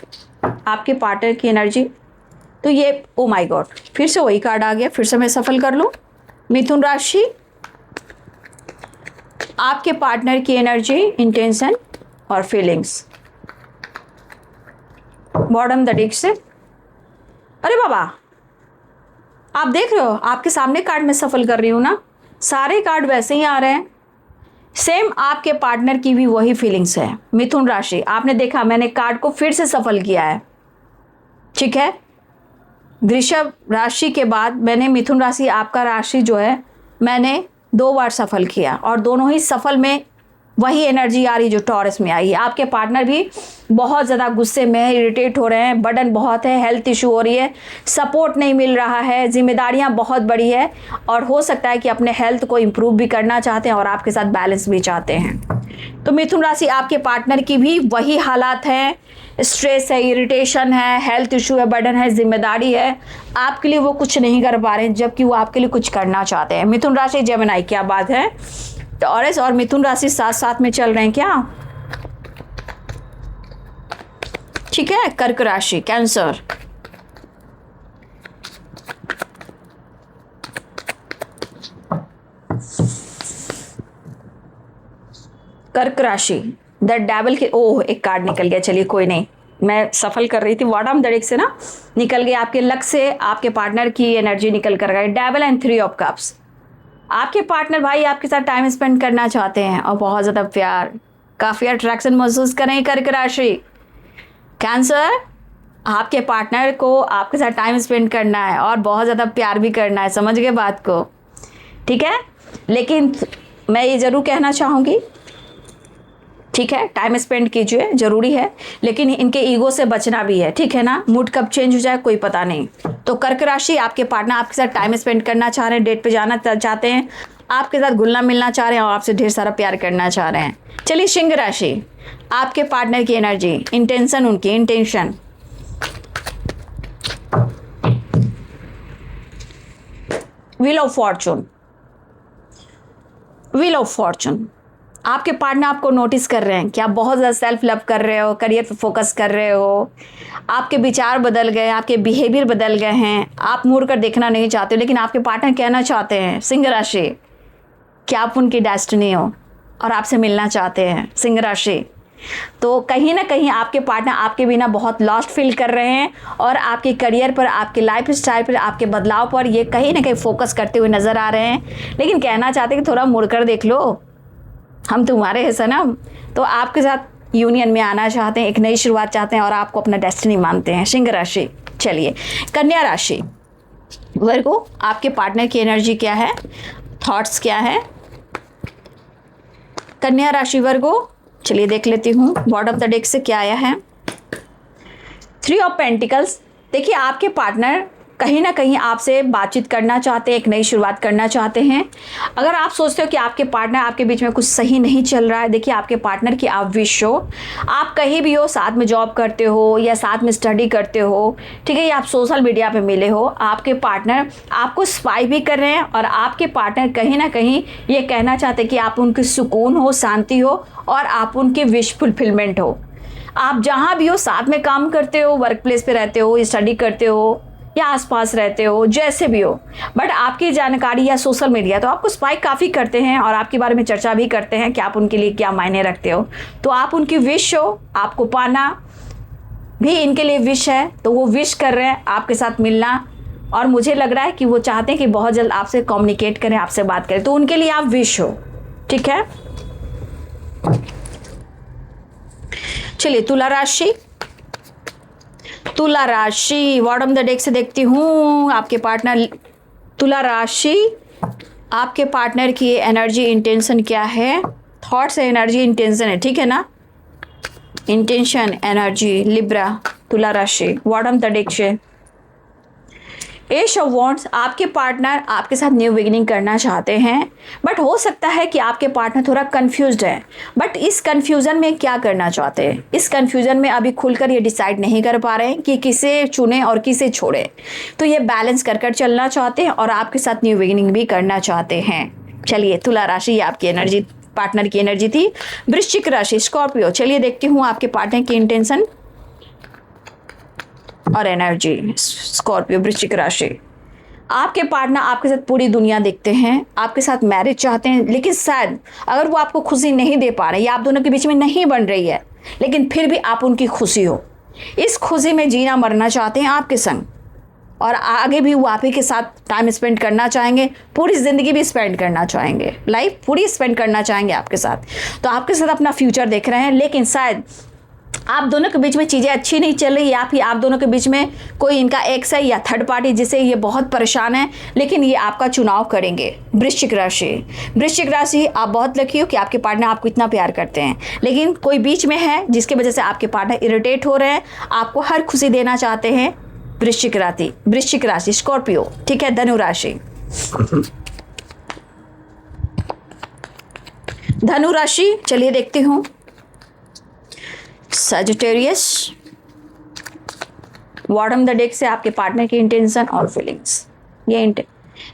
आपके पार्टनर की एनर्जी, तो ये ओ माय गॉड, फिर से वही कार्ड आ गया, फिर से मैं सफल कर लूँ। मिथुन राशि, आपके पार्टनर की एनर्जी, इंटेंशन और फीलिंग्स बॉटम द डेक से। अरे बाबा, आप देख रहे हो आपके सामने कार्ड में सफल कर रही हूँ ना, सारे कार्ड वैसे ही आ रहे हैं। सेम आपके पार्टनर की भी वही फीलिंग्स है। मिथुन राशि, आपने देखा मैंने कार्ड को फिर से सफल किया है, ठीक है। वृषभ राशि के बाद मैंने मिथुन राशि, आपका राशि जो है, मैंने 2 बार सफल किया, और दोनों ही सफल में वही एनर्जी आ रही जो टॉरस में आई है। आपके पार्टनर भी बहुत ज़्यादा गुस्से में है, इरिटेट हो रहे हैं, बर्डन बहुत है, हेल्थ इशू हो रही है, सपोर्ट नहीं मिल रहा है, जिम्मेदारियां बहुत बड़ी है, और हो सकता है कि अपने हेल्थ को इम्प्रूव भी करना चाहते हैं और आपके साथ बैलेंस भी चाहते हैं। तो मिथुन राशि, आपके पार्टनर की भी वही हालात हैं, स्ट्रेस है, इरिटेशन है, हेल्थ इशू है, बर्डन है, जिम्मेदारी है। आपके लिए वो कुछ नहीं कर पा रहे हैं, जबकि वो आपके लिए कुछ करना चाहते हैं। मिथुन राशि, जेमिनी, क्या बात है। टॉरस और मिथुन राशि साथ साथ में चल रहे हैं क्या, ठीक है। कर्क राशि, कैंसर, कर्क राशि, द डेविल के, ओह एक कार्ड निकल गया, चलिए कोई नहीं, मैं सफल कर रही थी, बॉटम द डेक से ना निकल गया। आपके लक से आपके पार्टनर की एनर्जी निकल कर गई, डेविल एंड 3 ऑफ कप्स। आपके पार्टनर भाई आपके साथ टाइम स्पेंड करना चाहते हैं और बहुत ज़्यादा प्यार, काफ़ी अट्रैक्शन महसूस करें। कर्क राशि, कैंसर, आपके पार्टनर को आपके साथ टाइम स्पेंड करना है और बहुत ज़्यादा प्यार भी करना है, समझ गए बात को, ठीक है। लेकिन मैं ये ज़रूर कहना चाहूँगी, ठीक है, टाइम स्पेंड कीजिए, ज़रूरी है, लेकिन इनके ईगो से बचना भी है, ठीक है ना। मूड कब चेंज हो जाए कोई पता नहीं। तो कर्क राशि, आपके पार्टनर आपके साथ टाइम स्पेंड करना चाह रहे हैं, डेट पे जाना चाहते हैं, आपके साथ घुलना मिलना चाह रहे हैं और आपसे ढेर सारा प्यार करना चाह रहे हैं। चलिए सिंह राशि, आपके पार्टनर की एनर्जी, इंटेंशन, उनकी intention, wheel of Fortune, wheel of Fortune. आपके पार्टनर आपको नोटिस कर रहे हैं कि आप बहुत ज़्यादा सेल्फ लव कर रहे हो, करियर पे फोकस कर रहे हो, आपके विचार बदल गए, आपके बिहेवियर बदल गए हैं, आप मुड़ कर देखना नहीं चाहते हो, लेकिन आपके पार्टनर कहना चाहते हैं, सिंह राशि, कि आप उनकी डेस्टिनी हो और आपसे मिलना चाहते हैं, सिंह राशि। तो कहीं ना कहीं आपके पार्टनर आपके बिना बहुत लॉस्ट फील कर रहे हैं और आपके करियर पर, आपके लाइफ स्टाइल पर, आपके बदलाव पर ये कहीं ना कहीं फोकस करते हुए नज़र आ रहे हैं, लेकिन कहना चाहते हैं कि थोड़ा मुड़कर देख लो, हम तुम्हारे हैं सनम। तो आपके साथ यूनियन में आना चाहते हैं, एक नई शुरुआत चाहते हैं और आपको अपना डेस्टिनी मानते हैं, सिंह राशि। चलिए कन्या राशि, वर्गो, आपके पार्टनर की एनर्जी क्या है। थॉट्स क्या है? कन्या राशि वर्गो, चलिए देख लेती हूँ बॉटम ऑफ द डेक से क्या आया है। 3 ऑफ पेंटिकल्स। देखिए आपके पार्टनर कहीं ना कहीं आपसे बातचीत करना चाहते हैं, एक नई शुरुआत करना चाहते हैं। अगर आप सोचते हो कि आपके पार्टनर आपके बीच में कुछ सही नहीं चल रहा है, देखिए आपके पार्टनर की आप विश हो, आप कहीं भी हो, साथ में जॉब करते हो या साथ में स्टडी करते हो, ठीक है, या आप सोशल मीडिया पे मिले हो, आपके पार्टनर आपको स्पाई भी कर रहे हैं और आपके पार्टनर कहीं ना कहीं ये कहना चाहते हैं कि आप उनकी सुकून हो, शांति हो और आप उनके विश फुलफिलमेंट हो। आप जहाँ भी हो, साथ में काम करते हो, वर्क प्लेस पे रहते हो, स्टडी करते हो या आसपास रहते हो, जैसे भी हो, बट आपकी जानकारी या सोशल मीडिया तो आपको स्पाई काफ़ी करते हैं और आपके बारे में चर्चा भी करते हैं कि आप उनके लिए क्या मायने रखते हो। तो आप उनकी विश हो, आपको पाना भी इनके लिए विश है, तो वो विश कर रहे हैं आपके साथ मिलना और मुझे लग रहा है कि वो चाहते हैं कि बहुत जल्द आपसे कम्युनिकेट करें, आपसे बात करें, तो उनके लिए आप विश हो। ठीक है, चलिए तुला राशि। तुला राशि बॉटम द डेक से देखती हूँ आपके पार्टनर तुला राशि, आपके पार्टनर की एनर्जी इंटेंशन क्या है? थॉट्स है, एनर्जी इंटेंशन है, ठीक है ना? इंटेंशन एनर्जी लिब्रा तुला राशि बॉटम द डेक से एश ऑफ वॉन्ड्स। आपके पार्टनर आपके साथ न्यू बिगिनिंग करना चाहते हैं, बट हो सकता है कि आपके पार्टनर थोड़ा कंफ्यूज्ड है, बट इस कंफ्यूजन में क्या करना चाहते हैं, इस कंफ्यूजन में अभी खुलकर ये डिसाइड नहीं कर पा रहे हैं कि किसे चुने और किसे छोड़े। तो ये बैलेंस कर चलना चाहते हैं और आपके साथ न्यू बिगिनिंग भी करना चाहते हैं। चलिए तुला राशि, ये आपकी एनर्जी, पार्टनर की एनर्जी थी। वृश्चिक राशि स्कॉर्पियो, चलिए देखती हूँ आपके पार्टनर की इंटेंशन और एनर्जी। स्कॉर्पियो वृश्चिक राशि, आपके पार्टनर आपके साथ पूरी दुनिया देखते हैं, आपके साथ मैरिज चाहते हैं, लेकिन शायद अगर वो आपको खुशी नहीं दे पा रहे या आप दोनों के बीच में नहीं बन रही है, लेकिन फिर भी आप उनकी खुशी हो, इस खुशी में जीना मरना चाहते हैं आपके संग और आगे भी वो आप ही के साथ टाइम स्पेंड करना चाहेंगे, पूरी ज़िंदगी भी स्पेंड करना चाहेंगे, लाइफ पूरी स्पेंड करना चाहेंगे आपके साथ। तो आपके साथ अपना फ्यूचर देख रहे हैं, लेकिन शायद आप दोनों के बीच में चीज़ें अच्छी नहीं चल रही या फिर आप दोनों के बीच में कोई इनका एक्स है या थर्ड पार्टी जिससे ये बहुत परेशान है, लेकिन ये आपका चुनाव करेंगे। वृश्चिक राशि, वृश्चिक राशि आप बहुत लकी हो कि आपके पार्टनर आपको इतना प्यार करते हैं, लेकिन कोई बीच में है जिसकी वजह से आपके पार्टनर इरिटेट हो रहे हैं, आपको हर खुशी देना चाहते हैं। वृश्चिक राशि स्कॉर्पियो, ठीक है। धनु राशि, धनु राशि चलिए देखती हूँ। सजिटेरियस, बॉटम द डेक से आपके पार्टनर की इंटेंशन और फीलिंग्स। ये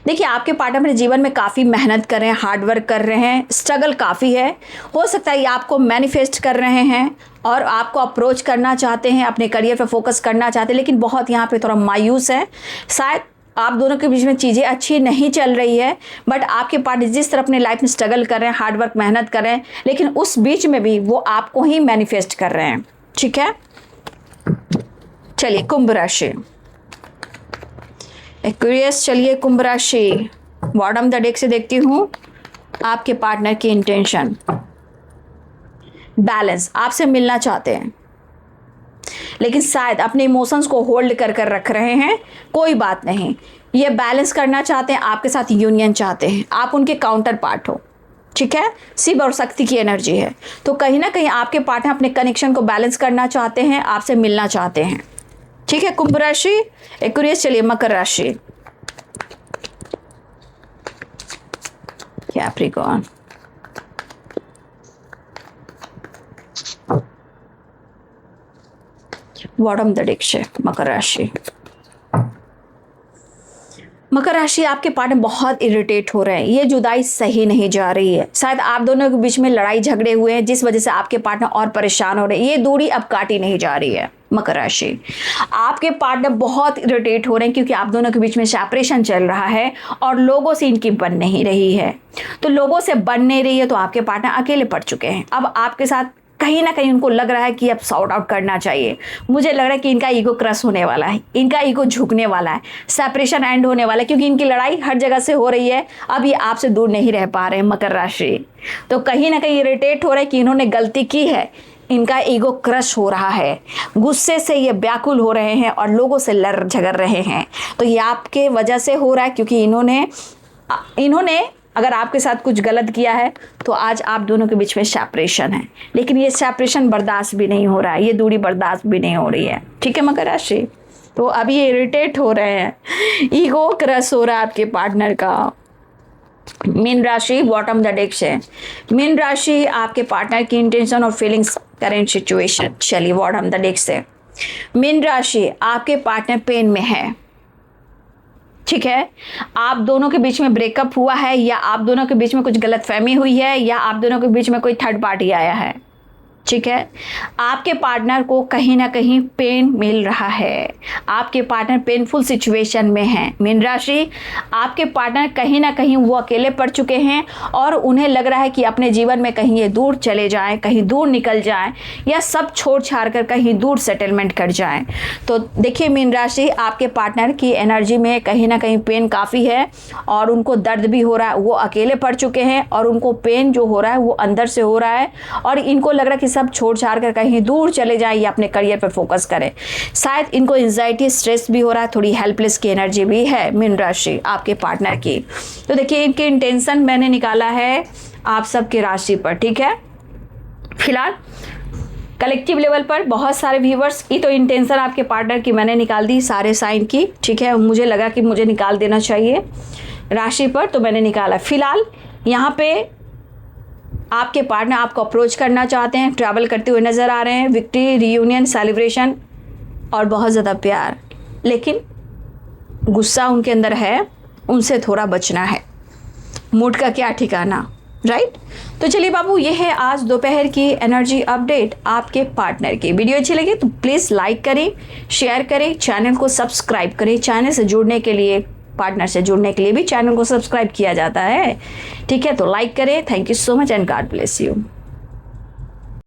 देखिए आपके पार्टनर अपने जीवन में काफ़ी मेहनत कर रहे हैं, हार्ड वर्क कर रहे हैं, स्ट्रगल काफ़ी है। हो सकता है ये आपको मैनिफेस्ट कर रहे हैं और आपको अप्रोच करना चाहते हैं, अपने करियर पर फोकस करना चाहते हैं, लेकिन बहुत यहाँ पे थोड़ा मायूस है। शायद आप दोनों के बीच में चीज़ें अच्छी नहीं चल रही है, बट आपके पार्टनर जिस तरह अपने लाइफ में स्ट्रगल कर रहे हैं, हार्ड वर्क मेहनत कर रहे हैं, लेकिन उस बीच में भी वो आपको ही मैनिफेस्ट कर रहे हैं। ठीक है, चलिए कुंभ राशि एक्वेरियस। चलिए कुंभ राशि बॉटम द डेक से देखती हूँ आपके पार्टनर की इंटेंशन। बैलेंस, आपसे मिलना चाहते हैं लेकिन शायद अपने इमोशंस को होल्ड कर रख रहे हैं। कोई बात नहीं, ये बैलेंस करना चाहते हैं, आपके साथ यूनियन चाहते हैं, आप उनके काउंटर पार्ट हो। ठीक है, शिव और शक्ति की एनर्जी है, तो कहीं ना कहीं आपके पार्टनर अपने कनेक्शन को बैलेंस करना चाहते हैं, आपसे मिलना चाहते हैं। ठीक है, कुंभ राशि एक्वेरियस। चलिए मकर राशि, कैप्रिकॉर्न, बॉटम द डेक से मकर राशि। मकर राशि आपके पार्टनर बहुत इरिटेट हो रहे हैं, ये जुदाई सही नहीं जा रही है। शायद आप दोनों के बीच में लड़ाई झगड़े हुए हैं जिस वजह से आपके पार्टनर और परेशान हो रहे हैं, ये दूरी अब काटी नहीं जा रही है। मकर राशि आपके पार्टनर बहुत इरिटेट हो रहे हैं क्योंकि आप दोनों के बीच में सेपरेशन चल रहा है और लोगों से इनकी बन नहीं रही है। तो लोगों से बन नहीं रही है तो आपके पार्टनर अकेले पड़ चुके हैं। अब आपके साथ कहीं ना कहीं उनको लग रहा है कि अब सॉर्ट आउट करना चाहिए। मुझे लग रहा है कि इनका ईगो क्रश होने वाला है, इनका ईगो झुकने वाला है, सेपरेशन एंड होने वाला है, क्योंकि इनकी लड़ाई हर जगह से हो रही है। अब ये आपसे दूर नहीं रह पा रहे हैं मकर राशि, तो कहीं ना कहीं इरिटेट हो रहे हैं कि इन्होंने गलती की है, इनका ईगो क्रश हो रहा है, गुस्से से ये व्याकुल हो रहे हैं और लोगों से लड़ झगड़ रहे हैं। तो ये आपके वजह से हो रहा है क्योंकि इन्होंने अगर आपके साथ कुछ गलत किया है तो आज आप दोनों के बीच में सेपरेशन है, लेकिन ये सेपरेशन बर्दाश्त भी नहीं हो रहा है, ये दूरी बर्दाश्त भी नहीं हो रही है। ठीक है मकर राशि, तो अभी ये इरिटेट हो रहे हैं, ईगो क्रश हो रहा है आपके पार्टनर का। मीन राशि बॉटम द डेक से, मीन राशि आपके पार्टनर की इंटेंशन और फीलिंग्स करेंट सिचुएशन। चलिए बॉटम द डेक से, मीन राशि आपके पार्टनर पेन में है। ठीक है, आप दोनों के बीच में ब्रेकअप हुआ है, या आप दोनों के बीच में कुछ गलतफहमी हुई है, या आप दोनों के बीच में कोई थर्ड पार्टी आया है। ठीक है, आपके पार्टनर को कहीं ना कहीं पेन मिल रहा है, आपके पार्टनर पेनफुल सिचुएशन में हैं। मीन राशि आपके पार्टनर कहीं ना कहीं वो अकेले पड़ चुके हैं और उन्हें लग रहा है कि अपने जीवन में कहीं ये दूर चले जाएं, कहीं दूर निकल जाएं, या सब छोड़ छाड़ कर कहीं दूर सेटलमेंट कर जाएं। तो देखिए मीन राशि आपके पार्टनर की एनर्जी में कहीं ना कहीं पेन काफ़ी है और उनको दर्द भी हो रहा है, वो अकेले पड़ चुके हैं और उनको पेन जो हो रहा है वो अंदर से हो रहा है और इनको लग रहा है कि सब छोड़ छाड़ कर कहीं दूर चले जाएं या अपने करियर पर फोकस करें। शायद इनको एंजाइटी स्ट्रेस भी हो रहा है, थोड़ी हेल्पलेस की एनर्जी भी है मीन राशि आपके पार्टनर की। तो देखिए इनकी इंटेंशन मैंने निकाला है आप सबके राशि पर। ठीक है, फिलहाल कलेक्टिव लेवल पर बहुत सारे व्यूवर्स की तो इंटेंशन आपके पार्टनर की मैंने निकाल दी सारे साइन की। ठीक है, मुझे लगा कि मुझे निकाल देना चाहिए राशि पर, तो मैंने निकाला। फिलहाल यहाँ पे आपके पार्टनर आपको अप्रोच करना चाहते हैं, ट्रैवल करते हुए नज़र आ रहे हैं, विक्ट्री, रियूनियन, सेलिब्रेशन और बहुत ज़्यादा प्यार, लेकिन गुस्सा उनके अंदर है, उनसे थोड़ा बचना है। मूड का क्या ठिकाना, राइट। तो चलिए बाबू, ये है आज दोपहर की एनर्जी अपडेट आपके पार्टनर की। वीडियो अच्छी लगी तो प्लीज़ लाइक करें, शेयर करें, चैनल को सब्सक्राइब करें। चैनल से जुड़ने के लिए, पार्टनर से जुड़ने के लिए भी चैनल को सब्सक्राइब किया जाता है। ठीक है, तो लाइक करें। Thank you so much and God bless you.